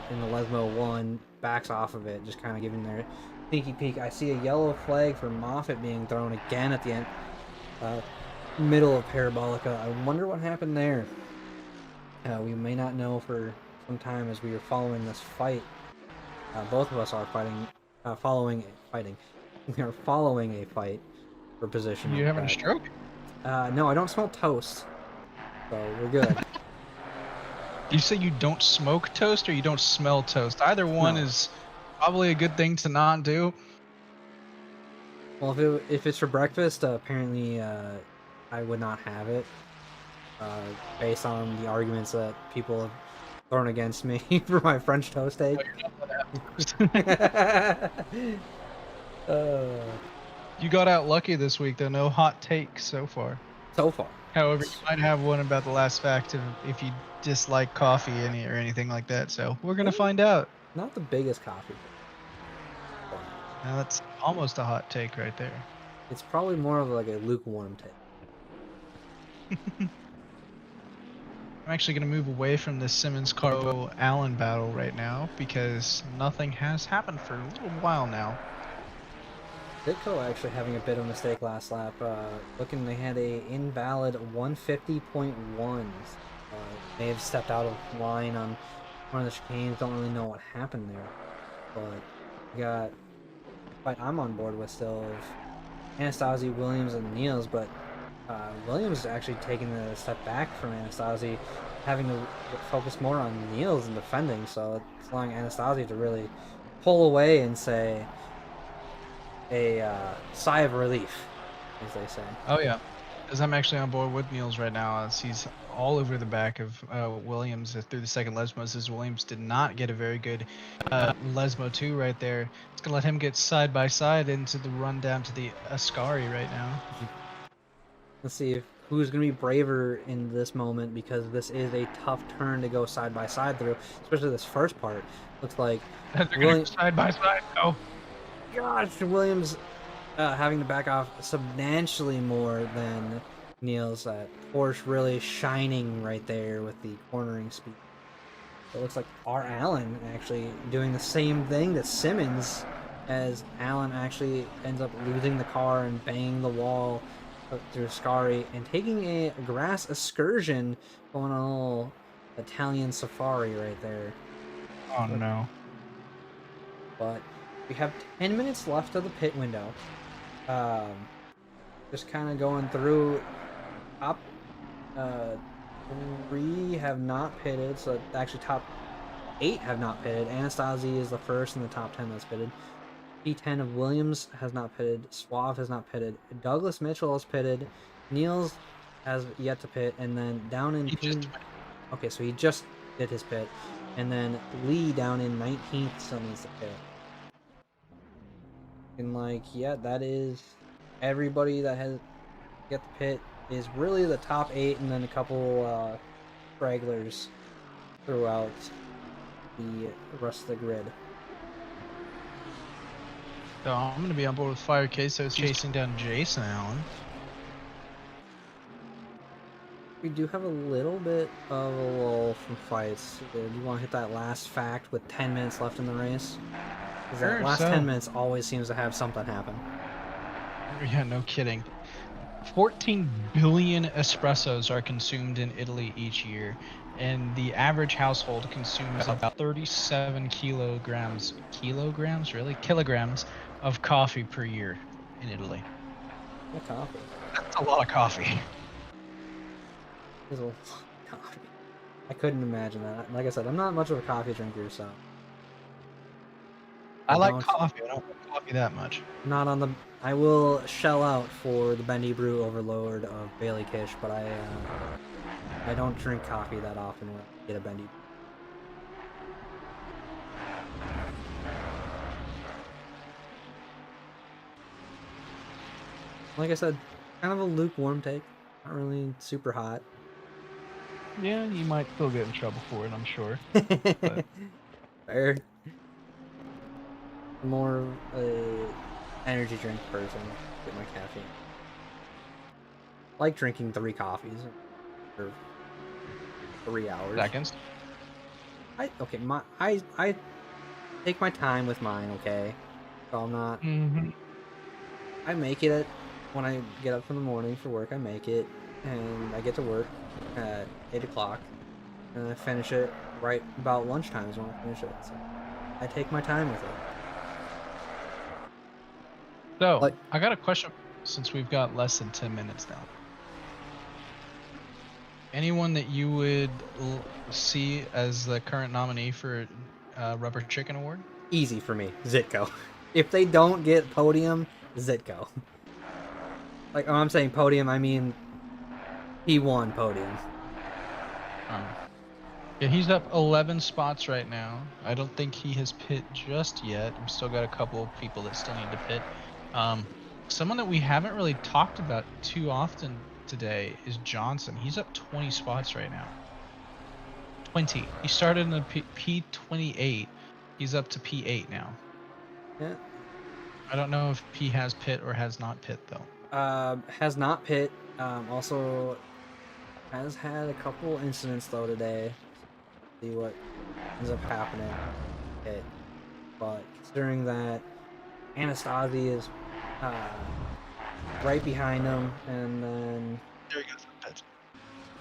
in the Lesmo 1, backs off of it, just kind of giving their sneaky peek. I see a yellow flag for Moffitt being thrown again at the end, middle of Parabolica. I wonder what happened there. We may not know for some time as we are following this fight. Both of us are fighting. We are following a fight for position. You having a stroke? No, I don't smell toast, so we're good. You say you don't smoke toast or you don't smell toast? Either one is probably a good thing to not do. Well, if it's for breakfast, apparently I would not have it, based on the arguments that people have thrown against me for my French toast egg. You got out lucky this week, though. No hot takes so far. So far. However, you might have one about the last fact of if you dislike coffee or anything like that. So we're gonna find out. Not the biggest coffee. Now that's almost a hot take right there. It's probably more of like a lukewarm take. I'm actually going to move away from the Simmons-Carbo Allen battle right now because nothing has happened for a little while now. Ditko actually having a bit of a mistake last lap. Looking, they had a invalid 150.1. May have stepped out of line on one of the chicanes. Don't really know what happened there. But we got fight I'm on board with still of Anastasi, Williams, and Niels, but Williams actually taking a step back from Anastasi, having to focus more on Niels and defending, so it's allowing Anastasi to really pull away and say a sigh of relief, as they say. Oh yeah, because I'm actually on board with Niels right now, as he's all over the back of Williams through the second Lesmos, as Williams did not get a very good Lesmo 2 right there. It's going to let him get side by side into the run down to the Ascari right now. Let's see who's going to be braver in this moment, because this is a tough turn to go side by side through, especially this first part. Looks like They're going side by side. Oh, gosh, Williams having to back off substantially more than Niels. Porsche really shining right there with the cornering speed. It looks like R. Allen actually doing the same thing to Simmons, as Allen actually ends up losing the car and banging the wall through Ascari and taking a grass excursion, going on a little Italian safari right there. oh no. But we have 10 minutes left of the pit window. Just kind of going through. Top 3 have not pitted, so actually top 8 have not pitted. Anastasi is the first in the top 10 that's pitted. P10 of Williams has not pitted. Suave has not pitted. Douglas Mitchell has pitted. Niels has yet to pit, and then down in okay, so he just did his pit, and then Lee down in 19th still needs to pit. And like, yeah, that is everybody that has yet to pit is really the top 8, and then a couple stragglers throughout the rest of the grid. So I'm going to be on board with Fire Quesos chasing down Jason Allen. We do have a little bit of a lull from fights. Do you want to hit that last fact with 10 minutes left in the race? Because that last 10 minutes always seems to have something happen. Yeah, no kidding. 14 billion espressos are consumed in Italy each year, and the average household consumes about 37 kilograms of coffee per year in Italy. What coffee? That's a lot of coffee. There's a lot of coffee. I couldn't imagine that. Like I said, I'm not much of a coffee drinker, so. I like coffee. I don't like coffee that much. Not on the. I will shell out for the Bendy Brew Overlord of Bailey Kish, but I don't drink coffee that often when I get a Bendy. Like I said, kind of a lukewarm take. Not really super hot. Yeah, you might still get in trouble for it, I'm sure. Fair. More of a energy drink person. Get my caffeine. Like drinking 3 coffees for 3 hours. Seconds. I take my time with mine, okay? So I'm not. Mm-hmm. I make it when I get up in the morning for work. I make it, and I get to work at 8 o'clock, and I finish it right about lunchtime is when I finish it. So I take my time with it. So, Like- I got a question since we've got less than 10 minutes now. Anyone that you would see as the current nominee for Rubber Chicken Award? Easy for me, Zitko. If they don't get podium, Zitko. Like, when I'm saying podium, I mean he won podium. Yeah, he's up 11 spots right now. I don't think he has pit just yet. We've still got a couple of people that still need to pit. Someone that we haven't really talked about too often today is Johnson. He's up 20 spots right now. 20. He started in the P28. He's up to P8 now. Yeah. I don't know if he has pit or has not pit though. Has not pit. Also has had a couple incidents though today. See what ends up happening. Pit. But considering that Anastasi is right behind him, and then There he goes. Pit.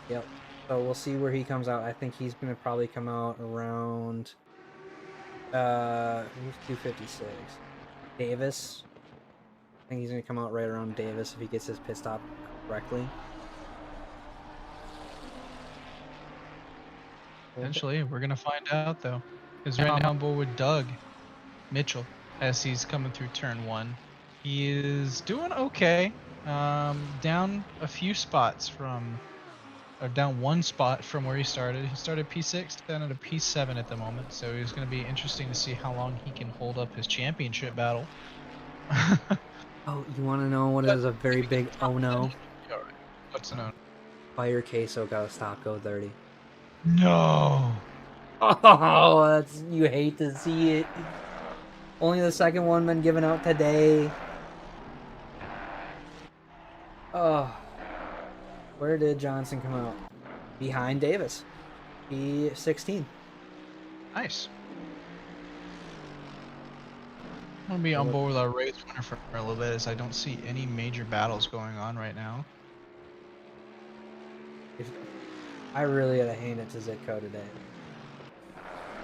yep. So we'll see where he comes out. I think he's gonna probably come out around who's 256. Davis. I think he's gonna come out right around Davis if he gets his pit stop correctly. Eventually, we're gonna find out though. Because right now I'm board with Doug Mitchell as he's coming through turn 1. He is doing okay. Down a few spots from, or down 1 spot from where he started. He started P6, down at a P7 at the moment. So it's going to be interesting to see how long he can hold up his championship battle. Oh, you want to know what is a very big oh no? Alright. What's an oh? Fire Queso got to stop go 30. No. Oh, that's, you hate to see it. Only the second one been given out today. Oh, where did Johnson come out? Behind Davis. P16. Nice. I'm gonna be on board with our race winner for a little bit, as I don't see any major battles going on right now. I really gotta hand it to Zitko today.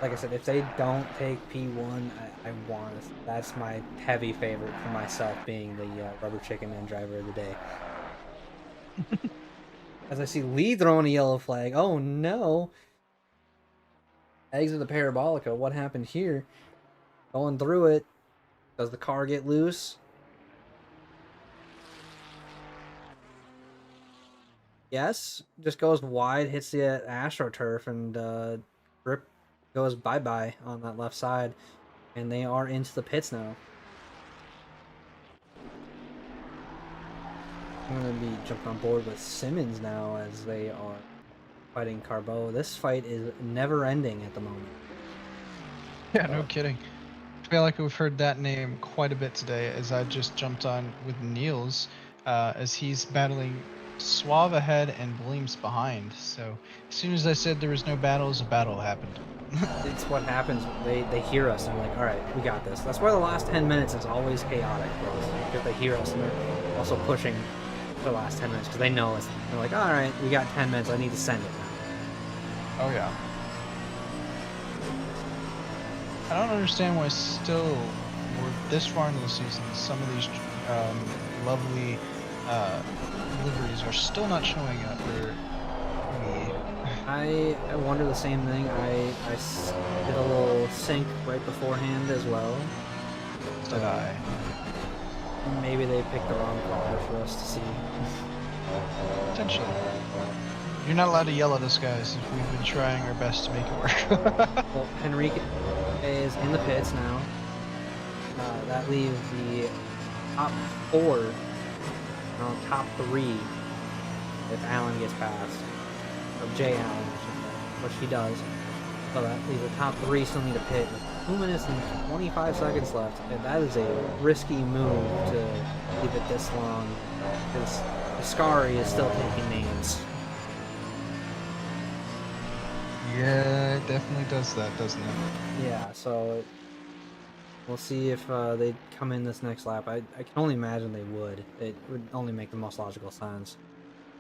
Like I said, if they don't take P1, I want it. That's my heavy favorite for myself, being the Rubber Chicken and driver of the day. As I see Lee throwing a yellow flag. Oh no! Exit the Parabolica. What happened here? Going through it. Does the car get loose? Yes. Just goes wide, hits the AstroTurf, and Grip goes bye-bye on that left side. And they are into the pits now. I'm going to be jumping on board with Simmons now as they are fighting Carbo. This fight is never-ending at the moment. Yeah, no kidding. I feel like we've heard that name quite a bit today, as I just jumped on with Niels, as he's battling Suave ahead and Bleems behind. So as soon as I said there was no battles, a battle happened. It's what happens. They hear us and they're like, all right, we got this. That's why the last 10 minutes is always chaotic for us, because they hear us and they're also pushing for the last 10 minutes because they know us. They're like, all right, we got 10 minutes. I need to send it now. Oh yeah. I don't understand why still we're this far into the season, some of these lovely liveries are still not showing up for me. I wonder the same thing. I did a little sync right beforehand as well. Did I? Maybe they picked the wrong color for us to see. Potentially. You're not allowed to yell at us, guys. We've been trying our best to make it work. Well, Henrique is in the pits now. That leaves the top 4 No, top 3 if Allen gets past. Or Jay Allen, I should say, which he does. So that leaves the top 3 still need to pit with 2 minutes and 25 seconds left. And that is a risky move to leave it this long, because Ascari is still taking names. Yeah, it definitely does that, doesn't it? Yeah, so we'll see if they come in this next lap. I can only imagine they would. It would only make the most logical sense,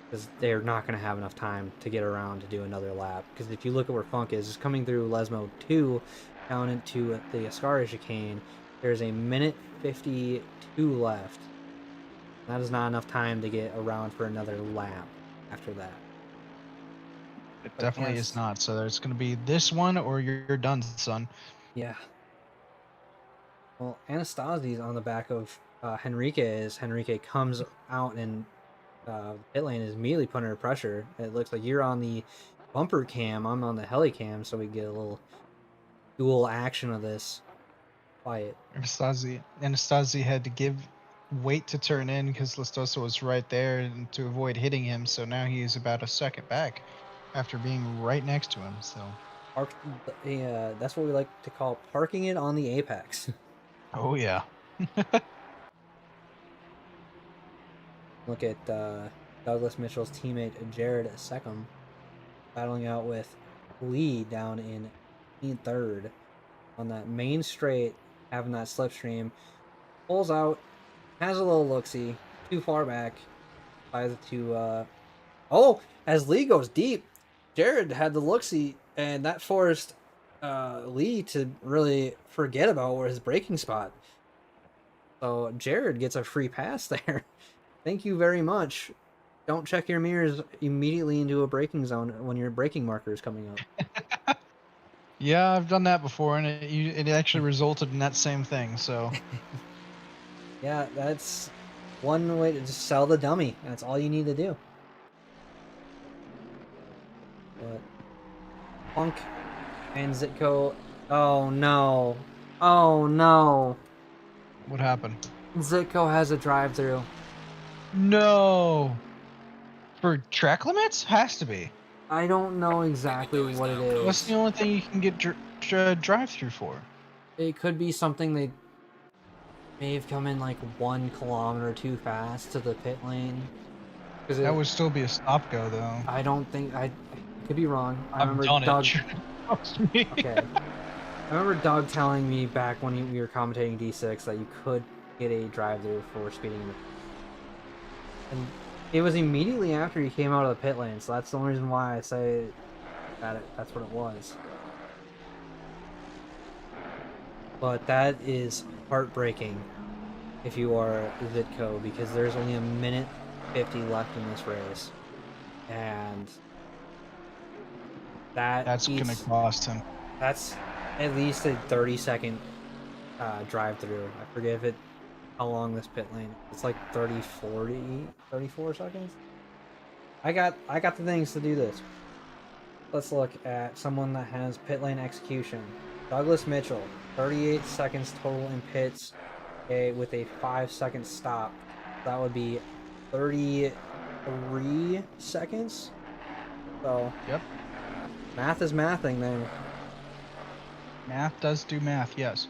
because they're not going to have enough time to get around to do another lap. Because if you look at where Funk is, it's coming through Lesmo 2 down into the Ascari chicane. There's a minute 52 left. That is not enough time to get around for another lap after that. It definitely is not. So there's going to be this one or you're done, son. Yeah. Well, Anastasi's on the back of Henrique as Henrique comes out and pit lane is immediately put under pressure. It looks like you're on the bumper cam, I'm on the heli cam, so we get a little dual action of this fight. Anastasi had to wait to turn in because Listoso was right there and to avoid hitting him. So now he is about a second back after being right next to him. So that's what we like to call parking it on the apex. Oh yeah. Look at Douglas Mitchell's teammate Jared Seckham battling out with Lee down in third on that main straight, having that slipstream. Pulls out, has a little look-see, too far back. Decides to as Lee goes deep, Jared had the look-see, and that forced Lee to really forget about where his braking spot. So Jared gets a free pass there. Thank you very much. Don't check your mirrors immediately into a braking zone when your braking marker is coming up. Yeah, I've done that before, and it actually resulted in that same thing. So yeah, that's one way to just sell the dummy. That's all you need to do. But Funk and Zitko. Oh no. Oh no. what happened? Zitko has a drive-through. No. For track limits? Has to be. I don't know exactly what it is. What's the only thing you can get drive-through for? It could be something they may have come in like 1 kilometer too fast to the pit lane. That would still be a stop-go, though. I don't think I could be wrong. I remember done Doug. it. Okay. I remember Doug telling me back when we were commentating D6 that you could get a drive-through for speeding in the. And it was immediately after he came out of the pit lane, so that's the only reason why I say that's what it was. But that is heartbreaking if you are Zitko, because there's only a minute 50 left in this race. And that's gonna cost him. That's at least a 30-second drive-through. I forget how long this pit lane. It's like 34 seconds. I got the things to do this. Let's look at someone that has pit lane execution. Douglas Mitchell, 38 seconds total in pits, with a 5-second stop. That would be 33 seconds. So Yep. Math is mathing there. Math does do math, yes.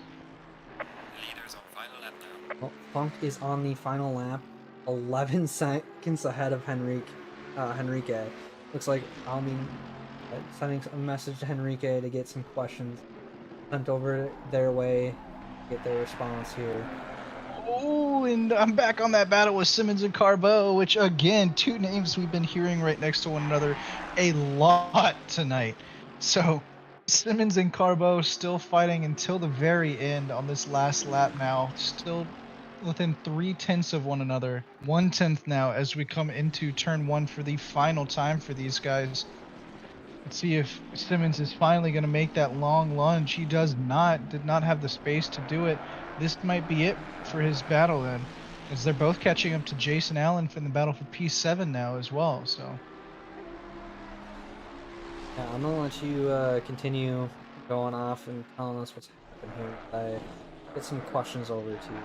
Well, Funk is on the final lap, 11 seconds ahead of Henrique. Looks like Almin sending a message to Henrique to get some questions sent over their way, get their response here. Oh, and I'm back on that battle with Simmons and Carbo, which again, 2 names we've been hearing right next to one another a lot tonight. So Simmons and Carbo still fighting until the very end on this last lap now, still within 0.3 of one another. 1/10 now as we come into turn 1 for the final time for these guys. Let's see if Simmons is finally going to make that long lunge. He did not have the space to do it. This might be it for his battle then, as they're both catching up to Jason Allen from the battle for P7 now as well. So yeah, I'm gonna let you continue going off and telling us what's happened here. I get some questions over to you.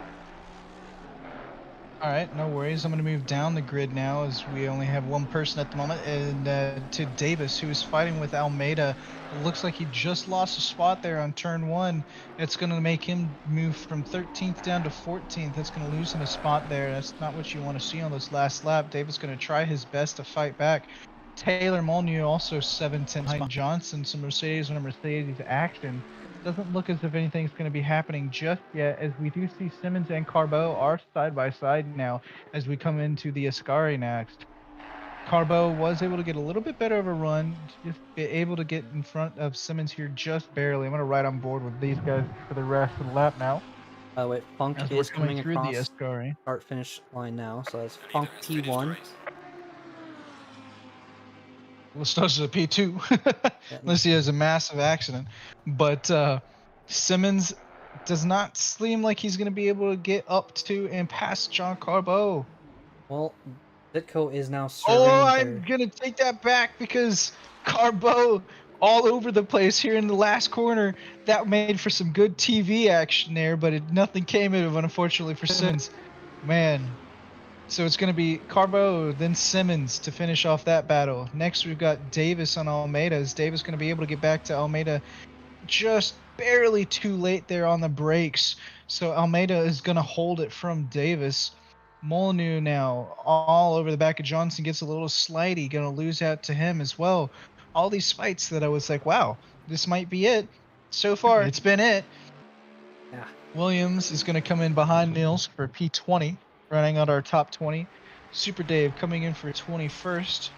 All right, no worries. I'm going to move down the grid now as we only have one person at the moment, and to Davis, who is fighting with Almeida. It looks like he just lost a spot there on turn 1. It's going to make him move from 13th down to 14th. That's going to lose him a spot there. That's not what you want to see on this last lap. Davis going to try his best to fight back. Taylor Molyneux also 7/10 behind Johnson, some Mercedes and Mercedes action. Doesn't look as if anything's going to be happening just yet, as we do see Simmons and Carbo are side by side now as we come into the Ascari next. Carbo was able to get a little bit better of a run, just be able to get in front of Simmons here just barely. I'm going to ride on board with these guys for the rest of the lap now. By the way, Funk As we're is coming coming through the across Ascari. start finish line now, so that's Funk T1. Well, starts at a P2, Yeah, unless he has a massive accident. But Simmons does not seem like he's going to be able to get up to and past John Carbo. well, Ditko is now serving Oh, their... I'm going to take that back because Carbo all over the place here in the last corner. That made for some good TV action there, but nothing came of it, unfortunately, for Simmons. Man. So it's going to be Carbo, then Simmons to finish off that battle. Next, we've got Davis on Almeida. Is Davis going to be able to get back to Almeida just barely too late there on the brakes? So Almeida is going to hold it from Davis. Molyneux now all over the back of Johnson, gets a little slidey, going to lose out to him as well. All these fights that I was like, wow, this might be it. So far, it's been it. Yeah. Williams is going to come in behind Niels for P20, running out our top 20. Super Dave coming in for 21st.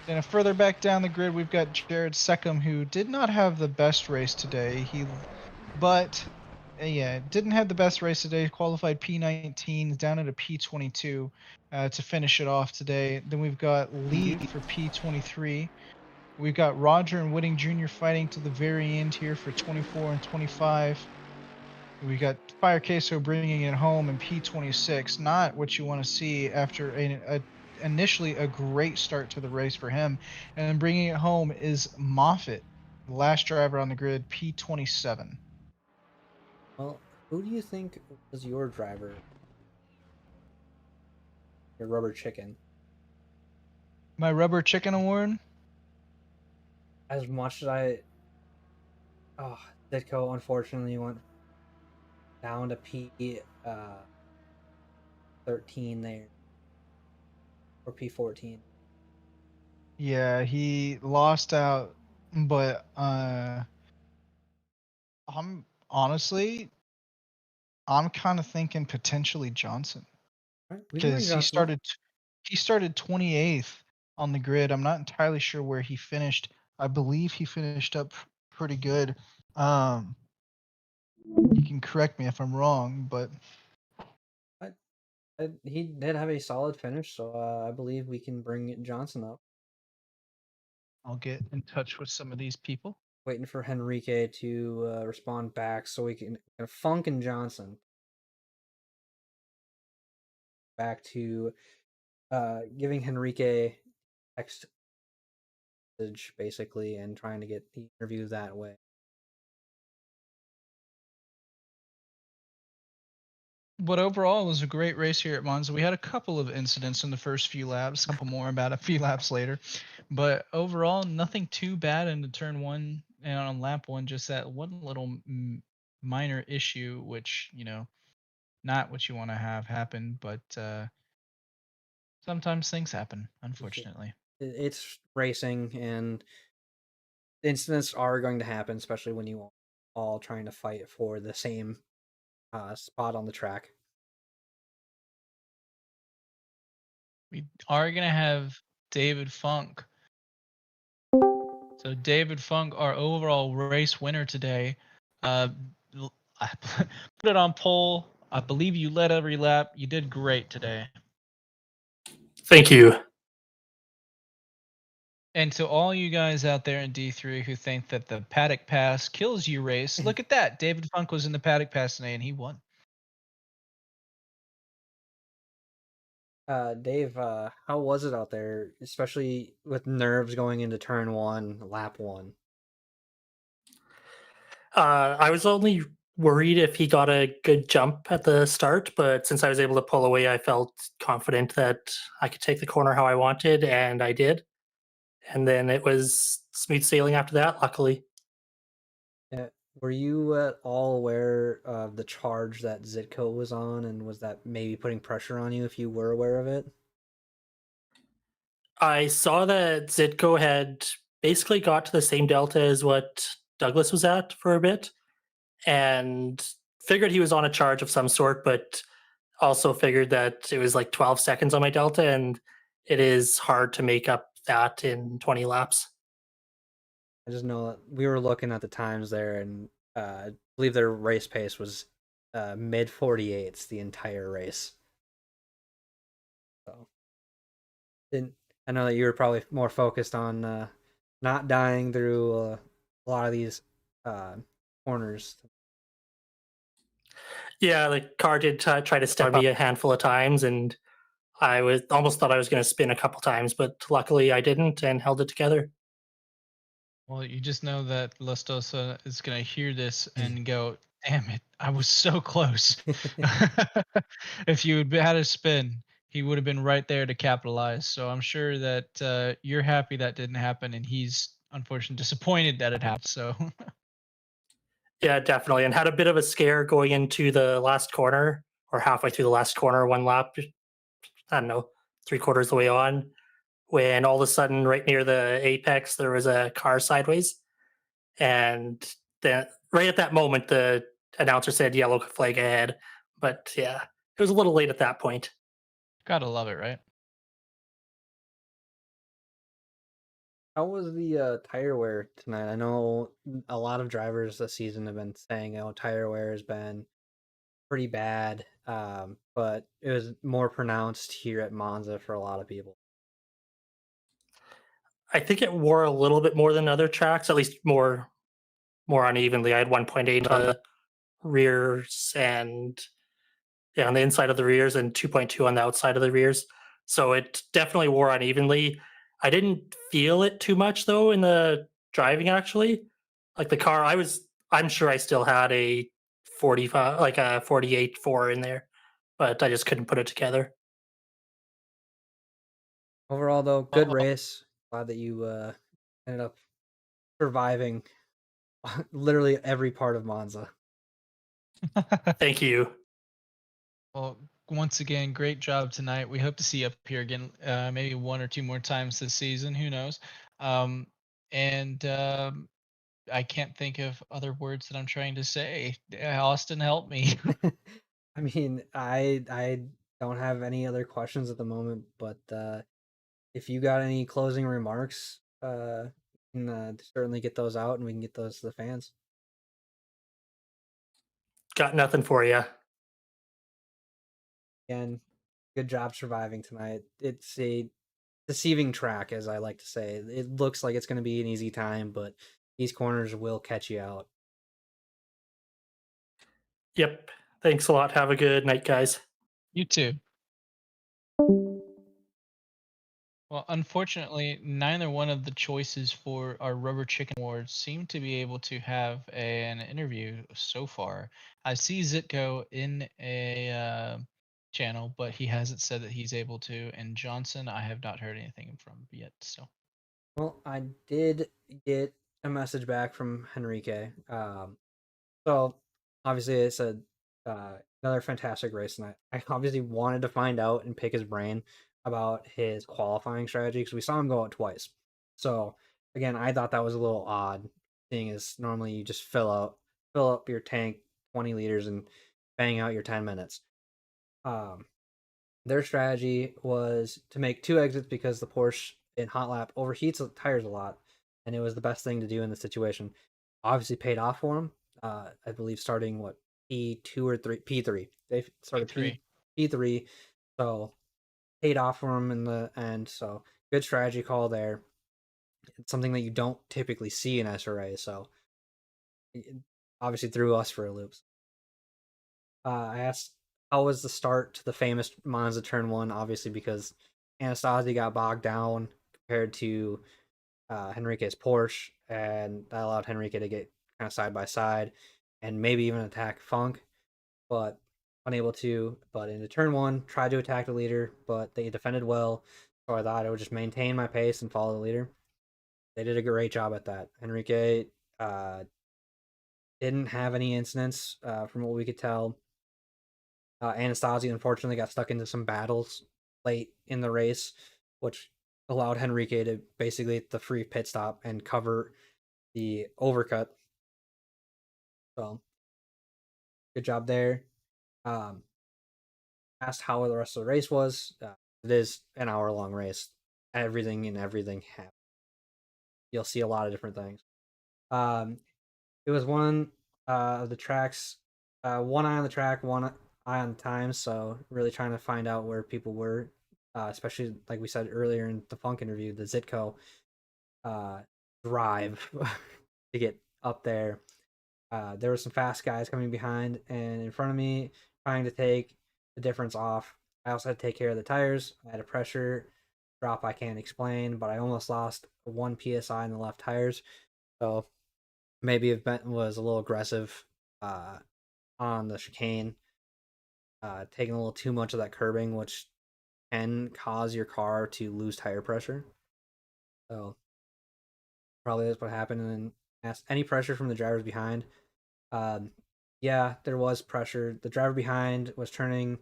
Then further back down the grid, we've got Jared Seckham, who did not have the best race today. Didn't have the best race today. Qualified P19, down at a P22 to finish it off today. Then we've got Lee for P23. We've got Roger and Whitting Jr. fighting to the very end here for 24 and 25. We got Fire Queso bringing it home in P26. Not what you want to see after initially a great start to the race for him. And then bringing it home is Moffitt, the last driver on the grid, P27. Well, who do you think was your driver? Your rubber chicken. My rubber chicken award? As much as Ditko unfortunately went down to P13 there. Or P14. Yeah, he lost out, but I'm kind of thinking potentially Johnson, Right, because he started 28th on the grid. I'm not entirely sure where he finished. I believe he finished up pretty good. You can correct me if I'm wrong, but he did have a solid finish, so I believe we can bring Johnson up. I'll get in touch with some of these people. Waiting for Henrique to respond back so we can Funk and Johnson back to giving Henrique text message basically and trying to get the interview that way. But overall, it was a great race here at Monza. We had a couple of incidents in the first few laps, a couple more about a few laps later. But overall, nothing too bad into turn 1 and on lap 1, just that one little minor issue, which, not what you want to have happen, but sometimes things happen, unfortunately. It's racing, and incidents are going to happen, especially when you all trying to fight for the same spot on the track. We are going to have David Funk. So David Funk, our overall race winner today. I put it on poll. I believe you led every lap. You did great today. Thank you. And to all you guys out there in D3 who think that the paddock pass kills you race, look at that. David Funk was in the paddock pass today and he won. Dave, how was it out there, especially with nerves going into turn 1, lap 1? I was only worried if he got a good jump at the start, but since I was able to pull away, I felt confident that I could take the corner how I wanted, and I did. And then it was smooth sailing after that, luckily. Yeah. Were you at all aware of the charge that Zitko was on, and was that maybe putting pressure on you if you were aware of it? I saw that Zitko had basically got to the same delta as what Douglas was at for a bit, and figured he was on a charge of some sort, but also figured that it was like 12 seconds on my delta, and it is hard to make up that in 20 laps. I just know that we were looking at the times there, and I believe their race pace was mid 48s the entire race. So, didn't I know that you were probably more focused on not dying through a lot of these uh, corners. Yeah, the car did try to step me a handful of times, and I was almost thought I was going to spin a couple times, but luckily I didn't and held it together. Well, you just know that Lustosa is going to hear this and go, damn it, I was so close. If you had a spin, he would have been right there to capitalize. So I'm sure that you're happy that didn't happen, and he's unfortunately disappointed that it happened. So Yeah, definitely, and had a bit of a scare going into the last corner or halfway through the last corner, one lap. I don't know, three quarters of the way on, when all of a sudden, right near the apex, there was a car sideways, and then right at that moment, the announcer said "yellow flag ahead." But yeah, it was a little late at that point. gotta love it, right? How was the tire wear tonight? I know a lot of drivers this season have been saying, "Oh, tire wear has been pretty bad," but it was more pronounced here at Monza for a lot of people. I think it wore a little bit more than other tracks, at least more unevenly. I had 1.8 on the rears and yeah, on the inside of the rears and 2.2 on the outside of the rears. So it definitely wore unevenly. I didn't feel it too much though in the driving actually. Like the car, I'm sure I still had a 45, like a 48.4 in there, but I just couldn't put it together. Overall, though, good Well, race. Glad that you ended up surviving literally every part of Monza. Thank you. well, once again, great job tonight. We hope to see you up here again, maybe one or two more times this season. Who knows? Um, and I can't think of other words that I'm trying to say. Austin, help me. I mean, I don't have any other questions at the moment, but if you got any closing remarks, you can certainly get those out, and we can get those to the fans. Got nothing for you. Again, good job surviving tonight. It's a deceiving track, as I like to say. It looks like it's going to be an easy time, but these corners will catch you out. Yep. Thanks a lot. Have a good night, guys. You too. Well, unfortunately, neither one of the choices for our Rubber Chicken Awards seem to be able to have an interview so far. I see Zitko in a channel, but he hasn't said that he's able to. And Johnson, I have not heard anything from yet. So Well, I did get a message back from Henrique. So obviously it's another fantastic race, and I obviously wanted to find out and pick his brain about his qualifying strategy because we saw him go out twice. So again, I thought that was a little odd, seeing as normally you just fill up your tank 20 liters and bang out your 10 minutes. Um, their strategy was to make two exits because the Porsche in hot lap overheats the tires a lot, and it was the best thing to do in the situation. Obviously, paid off for them. I believe starting what P2 or three P3. They started P3. P3, so paid off for them in the end. So good strategy call there. It's something that you don't typically see in SRA. So it obviously threw us for a loop. I asked how was the start to the famous Monza Turn 1, obviously because Anastasi got bogged down compared to Henrique's Porsche, and that allowed Henrique to get kind of side by side. and maybe even attack Funk, but unable to. But into turn 1, tried to attack the leader, but they defended well, so I thought I would just maintain my pace and follow the leader. They did a great job at that. Henrique didn't have any incidents from what we could tell. Anastasi unfortunately got stuck into some battles late in the race, which allowed Henrique to basically the free pit stop and cover the overcut. So good job there. Asked how the rest of the race was. It is an hour-long race. Everything happened. You'll see a lot of different things. It was one of the tracks, one eye on the track, one eye on the time. So really trying to find out where people were, especially like we said earlier in the Funk interview, the Zitco drive to get up there. There were some fast guys coming behind and in front of me, trying to take the difference off. I also had to take care of the tires. I had a pressure drop I can't explain, but I almost lost 1 psi in the left tires. So maybe if Benton was a little aggressive on the chicane, taking a little too much of that curbing, which can cause your car to lose tire pressure. So probably that's what happened. And then asked any pressure from the drivers behind. Yeah, there was pressure. The driver behind was turning,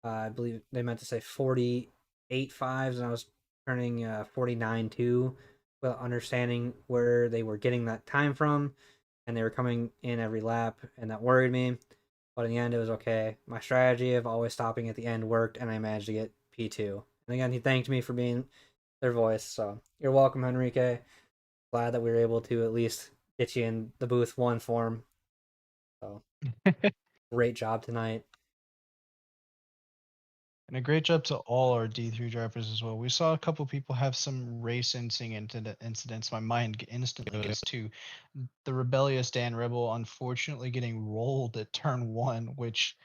I believe they meant to say 48 fives, and I was turning 49 2, without understanding where they were getting that time from, and they were coming in every lap, and that worried me. But in the end, it was okay. My strategy of always stopping at the end worked, and I managed to get P2. And again, he thanked me for being their voice. So you're welcome, Henrique. Glad that we were able to at least get you in the booth 1 form. So great job tonight. And a great job to all our D3 drivers as well. We saw a couple people have some race incidents. My mind instantly goes to the rebellious Dan Rebel unfortunately getting rolled at turn 1, which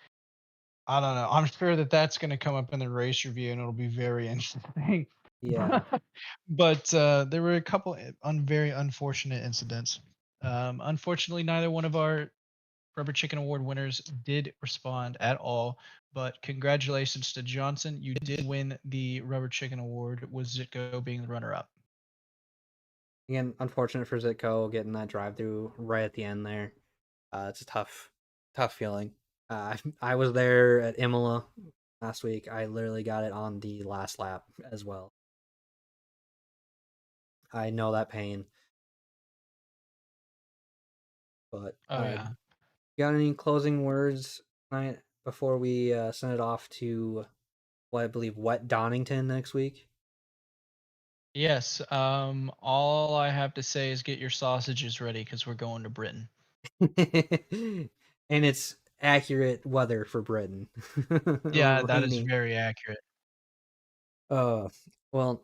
I don't know. I'm sure that that's going to come up in the race review and it'll be very interesting. Yeah. But there were a couple very unfortunate incidents. Unfortunately, neither one of our Rubber Chicken Award winners did respond at all, but congratulations to Johnson. You did win the Rubber Chicken Award, with Zitko being the runner-up. Again, unfortunate for Zitko getting that drive through right at the end there. It's a tough feeling. I was there at Imola last week. I literally got it on the last lap as well. I know that pain. But yeah. got any closing words tonight before we send it off to what I believe Wet Donington next week? Yes. All I have to say is get your sausages ready because we're going to Britain. And it's accurate weather for Britain. Yeah, that is Rainy. very accurate. Well,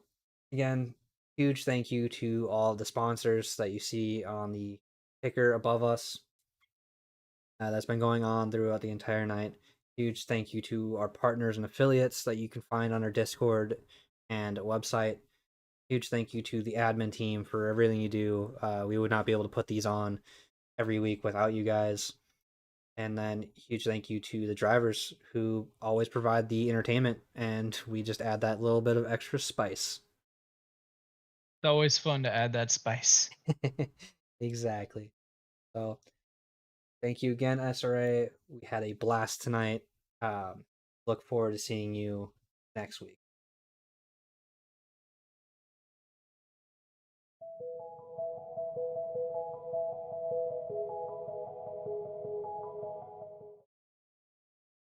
again, huge thank you to all the sponsors that you see on the ticker above us. That's been going on throughout the entire night. Huge thank you to our partners and affiliates that you can find on our Discord and website. Huge thank you to the admin team for everything you do. We would not be able to put these on every week without you guys. And then huge thank you to the drivers who always provide the entertainment, and we just add that little bit of extra spice. It's always fun to add that spice. Exactly. So thank you again, SRA. We had a blast tonight. Look forward to seeing you next week.